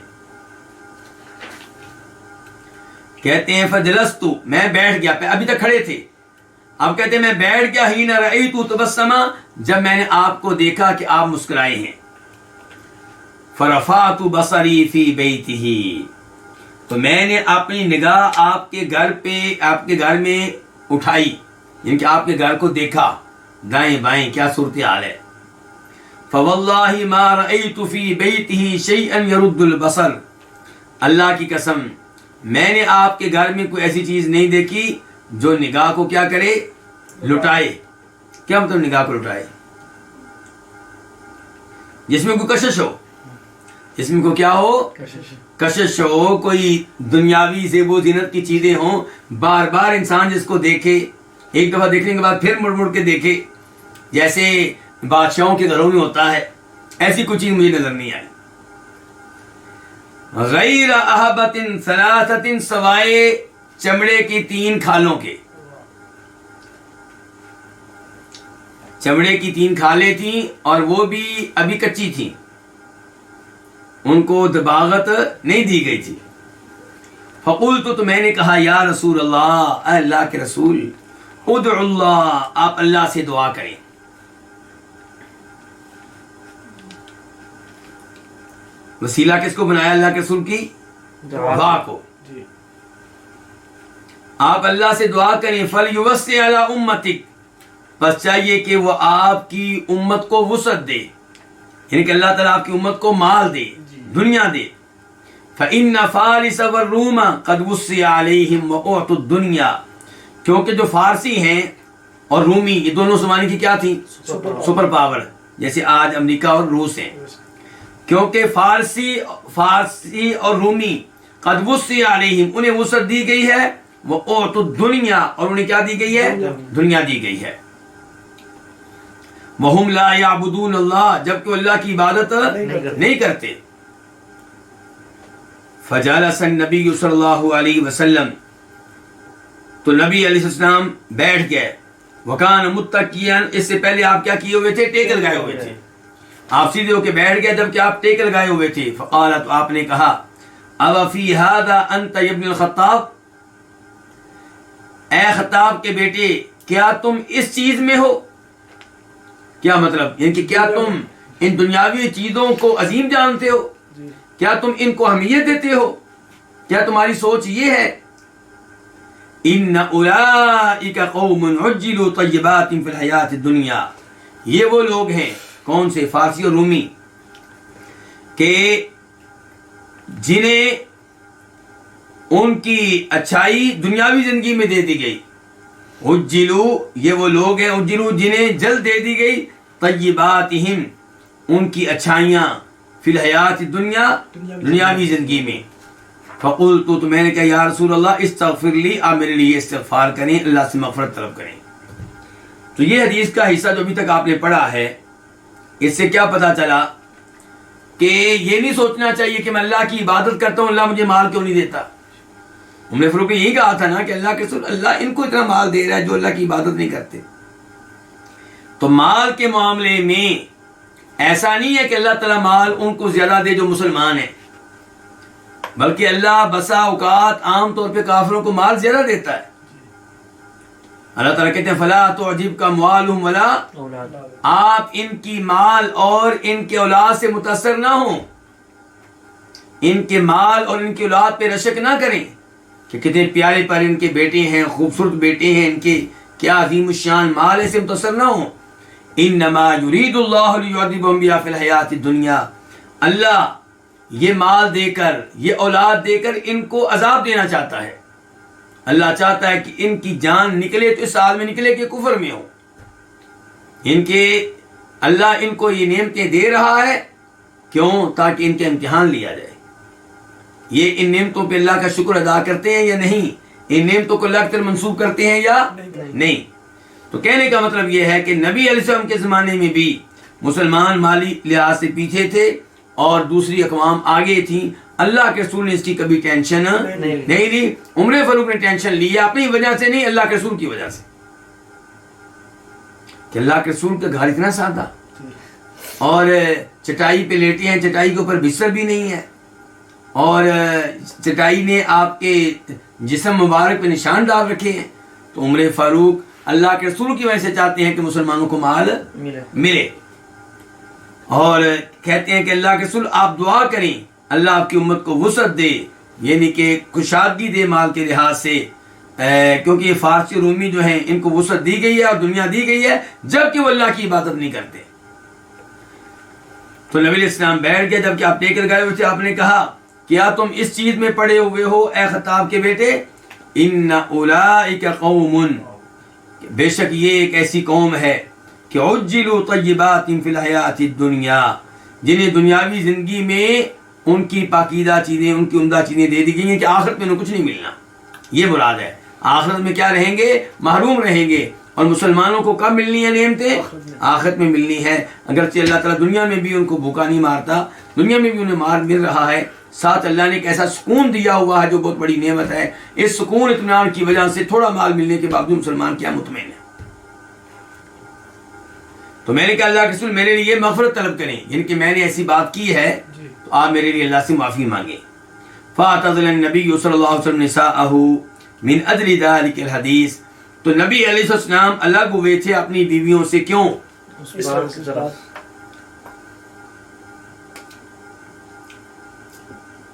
کہتے ہیں فجلست، میں بیٹھ گیا، ابھی تک کھڑے تھے، اب کہتے ہیں میں بیٹھ گیا، حین رأیت تبسما، جب میں نے آپ کو دیکھا کہ آپ مسکرائے ہیں. فرفعت بصری فی بیتہ، تو میں نے اپنی نگاہ آپ کے گھر پہ، آپ کے گھر میں اٹھائی، یعنی کہ آپ کے گھر کو دیکھا دائیں بائیں کیا صورتحال ہے. فواللہ ما رأیت فی بیتہ شیئا یرد البصر، اللہ کی قسم میں نے آپ کے گھر میں کوئی ایسی چیز نہیں دیکھی جو نگاہ کو کیا کرے؟ لٹائے. کیا مطلب نگاہ کو لٹائے؟ جس میں کوئی کشش ہو، جس میں کوئی کیا ہو؟ کشش ہو، کوئی دنیاوی زیب و زینت کی چیزیں ہوں، بار بار انسان جس کو دیکھے، ایک دفعہ دیکھنے کے بعد پھر مڑ مڑ کے دیکھے، جیسے بادشاہوں کے گھروں میں ہوتا ہے، ایسی کوئی چیز مجھے نظر نہیں آئی. غیر احبت ثلاثت، سوائے چمڑے کی 3 کھالوں کے. چمڑے کی 3 کھالیں تھیں اور وہ بھی ابھی کچی تھیں، ان کو دباغت نہیں دی گئی تھی. فقلت، تو میں نے کہا یا رسول اللہ، اے اللہ کے رسول، ادعو اللہ، آپ اللہ سے دعا کریں. وسیلہ کس کو بنایا؟ اللہ کے رسول کی دعا کو. آپ اللہ سے دعا کریں. فَلْيُوَسِّعْ عَلَىٰ أُمَّتِكَ، بس چاہیے کہ وہ آپ کی امت کو وسعت دے، یعنی کہ اللہ تعالیٰ آپ کی امت کو مال دے، دنیا دے. فَإِنَّ فَارِسَ وَالرُّومَ قَدْ وُسِّعَ عَلَيْهِمْ وَأُعْطُوا الدُّنْيَا، کیونکہ جو فارسی ہیں اور رومی، یہ دونوں زمانے کی کیا تھیں؟ سپر پاور، جیسے آج امریکہ اور روس ہیں. کیونکہ فارسی اور رومی قد وسع علیہم، انہیں وسعت دی گئی ہے، وہ اوتوا الدنیا، اور انہیں کیا دی گئی ہے؟ دنیا دی گئی ہے. وہم لا یعبدون اللہ، جبکہ اللہ کی عبادت نہیں کرتے. فجلس النبی صلی اللہ علیہ وسلم، تو نبی علیہ السلام بیٹھ گئے. وکان متکئا، اس سے پہلے آپ کیا کیے ہوئے تھے؟ ٹیک لگائے ہوئے تھے. آپ سیدھے ہو کے بیٹھ گئے جبکہ آپ ٹیک لگائے ہوئے تھے. فقال، تو آپ نے کہا او فی ھذا انت ابن الخطاب، اے خطاب کے بیٹے کیا تم اس چیز میں ہو؟ کیا مطلب؟ یعنی کہ کیا تم ان دنیاوی چیزوں کو عظیم جانتے ہو؟ کیا تم ان کو اہمیت دیتے ہو؟ کیا تمہاری سوچ یہ ہے؟ ان اولئک قوم عجلوا طیبات فی الحیات الدنیا، یہ وہ لوگ ہیں، کون سے؟ فارسی اور رومی، کہ جنہیں ان کی اچھائی دنیاوی زندگی میں دے دی گئی. عجلو، یہ وہ لوگ ہیں، عجلو جنہیں جلد دے دی گئی، طیباتہم، ان کی اچھائیاں، فی الحیات الدنیا، دنیاوی زندگی میں. فقلت تو میں نے کہا یا رسول اللہ استغفر لی، آپ میرے لیے استغفار کریں، اللہ سے مغفرت طلب کریں۔ تو یہ حدیث کا حصہ جو ابھی تک آپ نے پڑھا ہے، اس سے کیا پتا چلا کہ یہ نہیں سوچنا چاہیے کہ میں اللہ کی عبادت کرتا ہوں، اللہ مجھے مال کیوں نہیں دیتا۔ عمر فاروق نے یہی کہا تھا نا کہ اللہ کے رسول، اللہ ان کو اتنا مال دے رہا ہے جو اللہ کی عبادت نہیں کرتے۔ تو مال کے معاملے میں ایسا نہیں ہے کہ اللہ تعالیٰ مال ان کو زیادہ دے جو مسلمان ہیں، بلکہ اللہ بسا اوقات عام طور پہ کافروں کو مال زیادہ دیتا ہے۔ اللہ تعالیٰ کہتے ہیں فلا تعجبک اموالہم ولا، اولاد آپ ان کی مال اور ان کے اولاد سے متاثر نہ ہوں، ان کے مال اور ان کی اولاد پہ رشک نہ کریں کہ کتنے پیارے پر ان کے بیٹے ہیں، خوبصورت بیٹے ہیں، ان کے کیا عظیم الشان مال ہے، سے متاثر نہ ہوں۔ انما یرید اللہ لیعذبہم بہا فی الحیات الدنیا، اللہ یہ مال دے کر، یہ اولاد دے کر ان کو عذاب دینا چاہتا ہے۔ اللہ چاہتا ہے کہ ان کی جان نکلے تو اس حال میں نکلے کہ کفر میں ہو۔ ان کے اللہ ان کو یہ نعمتیں دے رہا ہے کیوں؟ تاکہ ان کا امتحان لیا جائے، یہ ان نعمتوں پہ اللہ کا شکر ادا کرتے ہیں یا نہیں، ان نعمتوں کو اللہ کی طرف منسوب کرتے ہیں یا نہیں۔ تو کہنے کا مطلب یہ ہے کہ نبی علیہ السلام کے زمانے میں بھی مسلمان مالی لحاظ سے پیچھے تھے اور دوسری اقوام آگے تھیں، اللہ کے رسول نے اس کی کبھی ٹینشن نہیں لی۔ عمر فاروق نے ٹینشن لی اپنی وجہ سے نہیں، اللہ کے رسول کی وجہ سے، کہ اللہ کے رسول کا گھر اتنا سادہ اور چٹائی پہ لیٹے ہیں، چٹائی کے اوپر بستر بھی نہیں ہے، اور چٹائی نے آپ کے جسم مبارک پہ نشان ڈال رکھے ہیں۔ تو عمر فاروق اللہ کے رسول کی وجہ سے چاہتے ہیں کہ مسلمانوں کو مال ملے، اور کہتے ہیں کہ اللہ کے رسول آپ دعا کریں اللہ آپ کی امت کو وسعت دے، یعنی کہ کشادگی دے مال کے لحاظ سے، کیونکہ یہ فارسی رومی جو ہیں ان کو وسعت دی گئی ہے اور دنیا دی گئی ہے، جبکہ وہ اللہ کی عبادت نہیں کرتے۔ تو نبی علیہ السلام بیٹھ گئے، جبکہ آپ لے کر گئے ہوئے تھے، آپ نے کہا کیا تم اس چیز میں پڑے ہوئے ہو اے خطاب کے بیٹے، ان اولئک قوم، بے شک یہ ایک ایسی قوم ہے کہ عجلوا طیبات فی الحیات الدنیا، جنہیں دنیاوی زندگی میں ان کی پاکیزہ چیزیں، ان کی عمدہ چیزیں دے دی گئی ہیں کہ آخرت میں انہیں کچھ نہیں ملنا۔ یہ مراد ہے، آخرت میں کیا رہیں گے؟ محروم رہیں گے۔ اور مسلمانوں کو کب ملنی ہے نعمتیں؟ آخرت میں ملنی ہے۔ اگرچہ اللہ تعالیٰ دنیا میں بھی ان کو بھوکا نہیں مارتا، دنیا میں بھی انہیں مار مل رہا ہے، ساتھ اللہ نے ایک ایسا سکون دیا ہوا ہے جو بہت بڑی نعمت ہے۔ اس سکون اطمینان کی وجہ سے تھوڑا مال ملنے کے باوجود مسلمان کیا مطمئن ہے۔ تو میں نے کہا اللہ کے رسول میرے لیے مغفرت طلب کریں، یعنی کہ میں نے ایسی بات کی ہے تو آپ میرے لیے اللہ سے معافی مانگیں۔ فاعتزل النبی صلی اللہ علیہ وسلم نساءہ من اجل ذلک الحدیث، تو نبی علیہ السلام الگ ہوئے تھے اپنی بیویوں سے، کیوں؟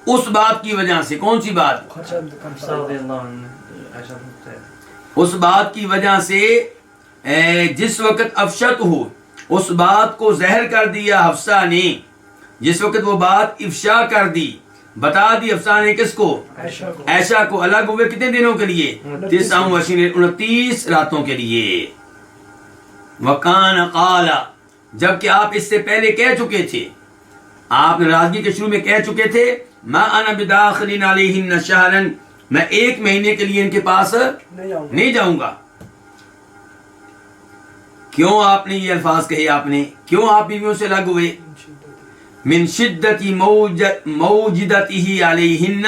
اس بات کی وجہ سے۔ کون سی بات؟ اس بات کی وجہ سے جس وقت افشت ہو، اس بات کو زہر کر دیا حفصہ نے، جس وقت وہ بات افشا کر دی، بتا دی حفصہ نے، کس کو؟ عائشہ کو۔ الگ ہوئے کتنے دنوں کے لیے؟ 29 راتوں کے لیے۔ وکان قال، جبکہ آپ اس سے پہلے کہہ چکے تھے، آپ ناراضگی کے شروع میں کہہ چکے تھے ما انا بداخل علیہن شہرا، میں 1 مہینے کے لیے ان کے پاس نہیں جاؤں گا۔ کیوں آپ نے یہ الفاظ کہے؟ آپ نے کیوں آپ بیویوں سے الگ ہوئے؟ من شدت موجدتہ علیہن،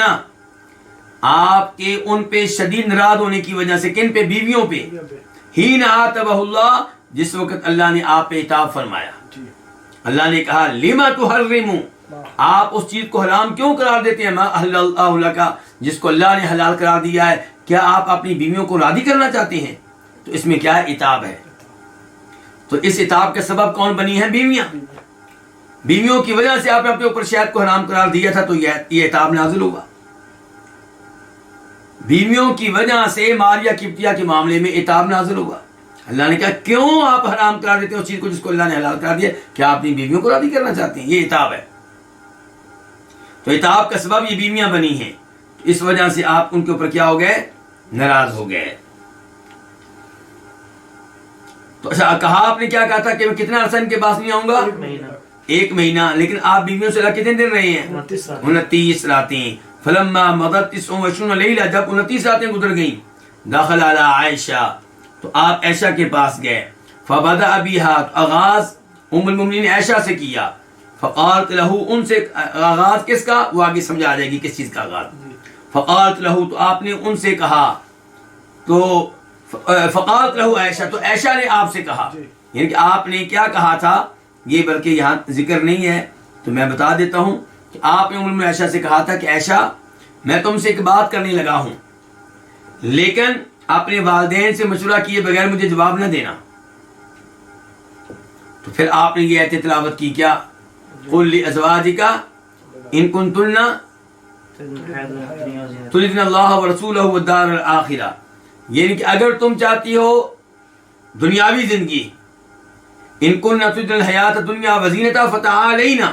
آپ کے ان پہ شدید ناراض ہونے کی وجہ سے۔ کن پہ؟ بیویوں پہ۔ حین عاتبہ اللہ، جس وقت اللہ نے آپ پہ عتاب فرمایا، اللہ نے کہا لما تحرموا، آپ اس چیز کو حرام کیوں قرار دیتے ہیں؟ ما احل اللہ لک، جس کو اللہ نے حلال قرار دیا ہے، کیا آپ اپنی بیویوں کو راضی کرنا چاہتے ہیں؟ تو اس میں کیا ہے؟ عتاب ہے۔ تو اس عتاب کا سبب کون بنی ہے؟ بیویاں۔ بیویوں کی وجہ سے آپ نے اپنے اوپر شہد کو حرام قرار دیا تھا، تو یہ عتاب نازل ہوگا۔ بیویوں کی وجہ سے ماریہ قبطیہ کے معاملے میں عتاب نازل ہوگا۔ اللہ نے کہا کیوں آپ حرام قرار دیتے ہیں اس چیز کو جس کو اللہ نے حلال قرار دیا؟ کیا آپ اپنی بیویوں کو راضی کرنا چاہتے ہیں؟ یہ عتاب ہے۔ تو عتاب کا سبب یہ بیویاں بنی ہیں، اس وجہ سے آپ ان کے اوپر کیا ہو گئے؟ ناراض ہو گئے۔ تو اچھا کہا آپ نے کیا کہا تھا کہ میں کتنا عرصہ ان کے پاس نہیں آؤں گا؟ 1 مہینہ۔ لیکن آپ بیویوں سے کتنے دن رہے ہیں؟ 29 راتیں۔ فلما مضت 29 لیلہ، جب 29 راتیں گزر گئیں، دخل علی عائشہ، تو آپ عائشہ کے پاس گئے، فبدأ بها، آغاز ام المؤمنین عائشہ سے کیا، فقالت له، ان سے آغاز کس کا، وہ آگے سمجھا جائے گی کس چیز کا آغاز، فقالت له، تو آپ نے ان سے کہا، تو فقالت له عائشہ، تو عائشہ نے آپ سے کہا، یعنی کہ آپ نے کیا کہا تھا، یہ بلکہ یہاں ذکر نہیں ہے تو میں بتا دیتا ہوں کہ آپ نے ام المؤمنین عائشہ سے کہا تھا کہ عائشہ میں تم سے ایک بات کرنے لگا ہوں، لیکن اپنے والدین سے مشورہ کیے بغیر مجھے جواب نہ دینا۔ تو پھر آپ نے یہ آیت تلاوت کی، کیا، قل لازواجک ان کنتن تردن اللہ ورسولہ والدار الآخرہ، یعنی کہ اگر تم چاہتی ہو دنیاوی زندگی، ان کن تردن الحیات الدنیا وزینتہا فتعالینا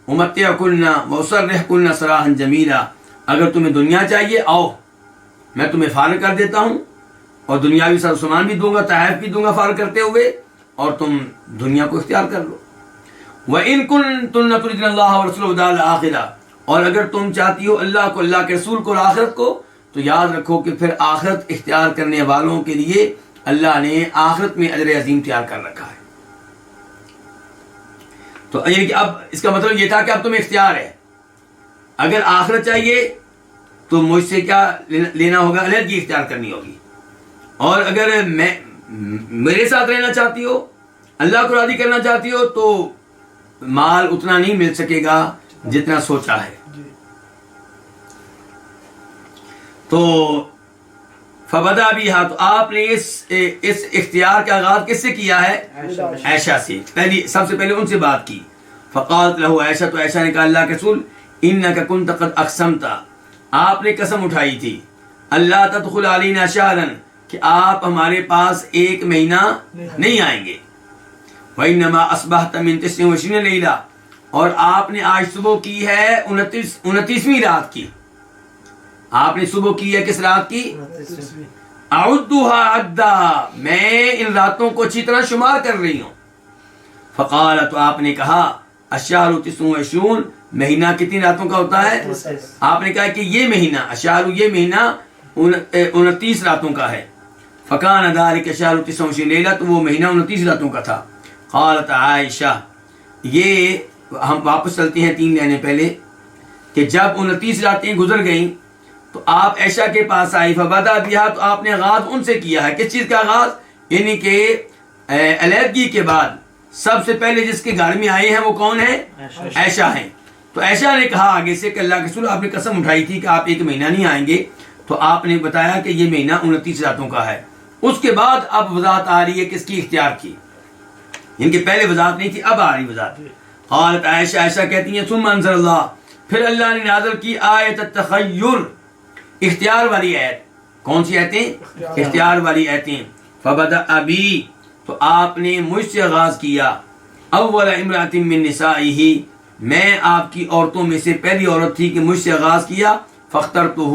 امتعکن واسرحکن سراحا جمیلا، اگر تمہیں دنیا چاہیے آؤ، میں تمہیں فارغ کر دیتا ہوں اور دنیاوی سر سامان بھی دوں گا، تحائف بھی دوں گا فارغ کرتے ہوئے، اور تم دنیا کو اختیار کر لو۔ وَإِن كُنتُنَّ تُرِدْنَ اللَّهَ وَرَسُولَهُ وَالدَّارَ الْآخِرَةَ، اور اگر تم چاہتی ہو اللہ کو، اللہ کے رسول کو اور آخرت کو، تو یاد رکھو کہ پھر آخرت اختیار کرنے والوں کے لیے اللہ نے آخرت میں اجر عظیم تیار کر رکھا ہے۔ تو یعنی کہ اب اس کا مطلب یہ تھا کہ اب تمہیں اختیار ہے، اگر آخرت چاہیے تو مجھ سے کیا لینا ہوگا، علیحدگی اختیار کرنی ہوگی، اور اگر میں میرے ساتھ رہنا چاہتی ہو، اللہ کو راضی کرنا چاہتی ہو، تو مال اتنا نہیں مل سکے گا جتنا سوچا ہے۔ تو فبدا بها، تو آپ نے اس اختیار کا آغاز کس سے کیا ہے، عائشہ سے، سب سے پہلے ان سے بات کی۔ فقالت له عائشہ، تو عائشہ نے کہا اللہ کے رسول انک کنت قد اقسمت، آپ نے قسم اٹھائی تھی، اللہ تدخل علینا شہرا، کہ آپ ہمارے پاس ایک مہینہ نہیں آئیں گے، وانما اصبحت من 29 لیلہ، اور آپ نے آج صبح کی ہے 29ویں رات کی، آپ نے صبح کی ہے کس رات کی، اعدها عدا، میں ان راتوں کو اچھی طرح شمار کر رہی ہوں۔ فقال، تو آپ نے کہا الشہر 29، مہینہ کتنی راتوں کا ہوتا ہے، آپ نے کہا کہ یہ مہینہ الشہر، یہ مہینہ 29 راتوں کا ہے۔ فکان ذلک الشہر 29 لیلہ، تو وہ مہینہ 29 راتوں کا تھا۔ قالت عائشہ، یہ ہم واپس چلتے ہیں 3 مہینے پہلے، کہ جب 29 راتیں گزر گئیں تو آپ عائشہ کے پاس آئی، فبدا بها، تو آپ نے آغاز ان سے کیا ہے، کس چیز کا آغاز، یعنی کہ علیحدگی کے بعد سب سے پہلے جس کے گھر میں آئے ہیں وہ کون ہیں، عائشہ ہیں۔ تو عائشہ نے کہا آگے سے کہ اللہ کے رسول، آپ نے قسم اٹھائی تھی کہ آپ ایک مہینہ نہیں آئیں گے، تو آپ نے بتایا کہ یہ مہینہ 29 راتوں کا ہے۔ اس کے بعد اب وضاحت آ رہی ہے کس کی، اختیار کی، ان کے پہلے وضاحت نہیں تھی، اب آ رہی وضاحت۔ قالت عائشہ، عائشہ کہتی ہیں ثم انزل اللہ، پھر اللہ نے نازل کی آیت التخیر، اختیار والی آیت۔ کون سی آیتیں، اختیار والی آیتیں۔ فبدأ بی، تو آپ نے مجھ سے آغاز کیا، اول امرأۃ من نسائہ، میں آپ کی عورتوں میں سے پہلی عورت تھی کہ مجھ سے آغاز کیا، فاخترتہ،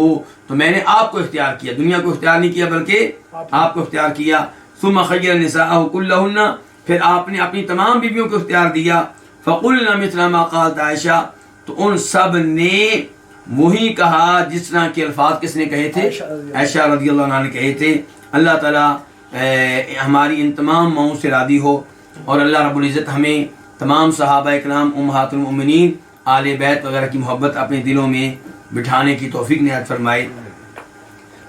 تو میں نے آپ کو اختیار کیا، دنیا کو اختیار نہیں کیا بلکہ آپ کو اختیار کیا۔ ثم خیر نساءہ کلہن، پھر آپ نے اپنی تمام بیویوں کو اختیار دیا۔ فقلنا مثل ما قالت عائشہ، تو ان سب نے وہی کہا جس طرح کے الفاظ کس نے کہے تھے، عائشہ رضی اللہ عنہ نے کہے تھے۔ اللہ تعالیٰ ہماری ان تمام ماؤں سے راضی ہو، اور اللہ رب العزت ہمیں تمام صحابہ اکرام، امہات المؤمنین، آل بیت وغیرہ کی محبت اپنے دلوں میں بٹھانے کی توفیق عنایت فرمائے،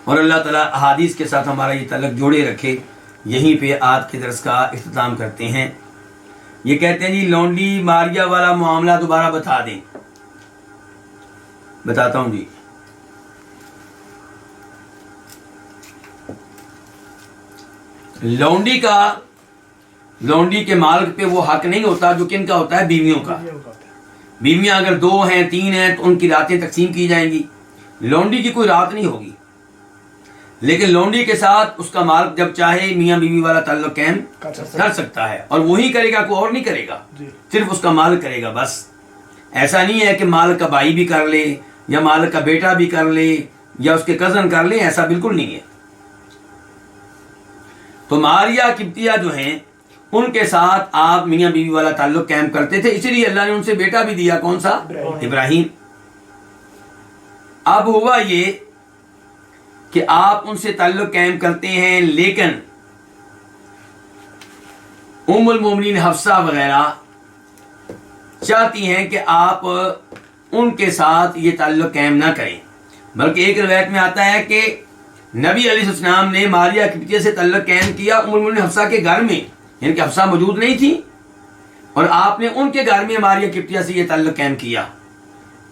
اور اللہ تعالیٰ احادیث کے ساتھ ہمارا یہ تعلق جوڑے رکھے۔ یہیں پہ آج کے درس کا اختتام کرتے ہیں۔ یہ کہتے ہیں جی لونڈی ماریا والا معاملہ دوبارہ بتا دیں۔ بتاتا ہوں جی۔ لونڈی کے مالک پہ وہ حق نہیں ہوتا جو کن کا ہوتا ہے، بیویوں کا۔ بیویاں اگر 2 ہیں 3 ہیں تو ان کی راتیں تقسیم کی جائیں گی، لونڈی کی کوئی رات نہیں ہوگی، لیکن لونڈی کے ساتھ اس کا مالک جب چاہے میاں بیوی والا تعلق قائم کر سکتا ہے، اور وہی کرے گا، کوئی اور نہیں کرے گا، صرف اس کا مالک کرے گا بس۔ ایسا نہیں ہے کہ مالک کا بھائی بھی کر لے، یا مالک کا بیٹا بھی کر لے، یا اس کے کزن کر لے، ایسا بالکل نہیں ہے۔ تو ماریہ قبطیہ جو ہیں ان کے ساتھ آپ میاں بیوی والا تعلق قائم کرتے تھے، اسی لیے اللہ نے ان سے بیٹا بھی دیا، کون سا، ابراہیم۔ اب ہوا یہ کہ آپ ان سے تعلق قائم کرتے ہیں، لیکن ام المومنین حفصہ وغیرہ چاہتی ہیں کہ آپ ان کے ساتھ یہ تعلق قائم نہ کریں، بلکہ ایک روایت میں آتا ہے کہ نبی علیہ السلام نے ماریہ قبطیہ سے تعلق قائم کیا ام المومنین حفصہ کے گھر میں، یعنی کہ حفصہ موجود نہیں تھی اور آپ نے ان کے گھر میں ماریہ قبطیہ سے یہ تعلق قائم کیا۔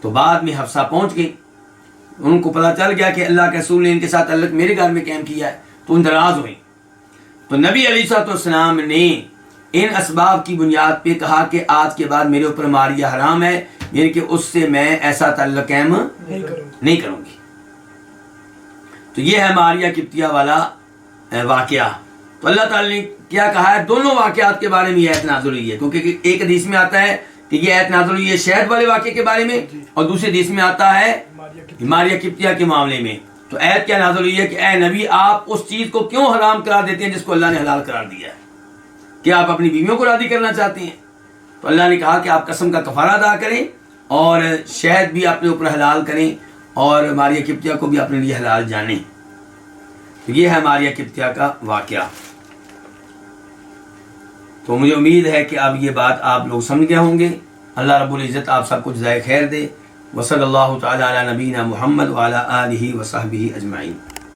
تو بعد میں حفصہ پہنچ گئی، ان کو پتہ چل گیا کہ اللہ کے رسول نے ان کے ساتھ تعلق میرے گھر میں قائم کیا ہے، تو ناراض ہوئی۔ تو نبی علیہ السلام نے ان اسباب کی بنیاد پہ کہا کہ آج کے بعد میرے اوپر ماریہ حرام ہے، یعنی کہ اس سے میں ایسا تعلق قائم نہیں کروں گی۔ تو یہ ہے ماریہ قبطیہ والا واقعہ۔ تو اللہ تعالی نے کیا کہا ہے، دونوں واقعات کے بارے میں یہ آیت نازل ہوئی ہے، کیونکہ ایک حدیث میں آتا ہے کہ یہ آیت نازل ہوئی ہے شہد والے واقعے کے بارے میں، اور دوسری حدیث میں آتا ہے ماریہ قبطیہ کے معاملے میں۔ تو آیت کیا نازل ہوئی ہے کہ اے نبی آپ اس چیز کو کیوں حرام قرار دیتے ہیں جس کو اللہ نے حلال قرار دیا ہے؟ کیا آپ اپنی بیویوں کو راضی کرنا چاہتے ہیں؟ تو اللہ نے کہا کہ آپ قسم کا کفارہ ادا کریں اور شہد بھی اپنے اوپر حلال کریں اور ماریہ قبطیہ کو بھی اپنے لیے حلال جانیں۔ تو یہ ہے ماریہ قبطیہ کا واقعہ۔ تو مجھے امید ہے کہ اب یہ بات آپ لوگ سمجھ گئے ہوں گے۔ اللہ رب العزت آپ سب کو جزائے خیر دے۔ وصلی اللہ تعالی علی نبینا محمد وعلی آلہ وصحبہ اجمعین۔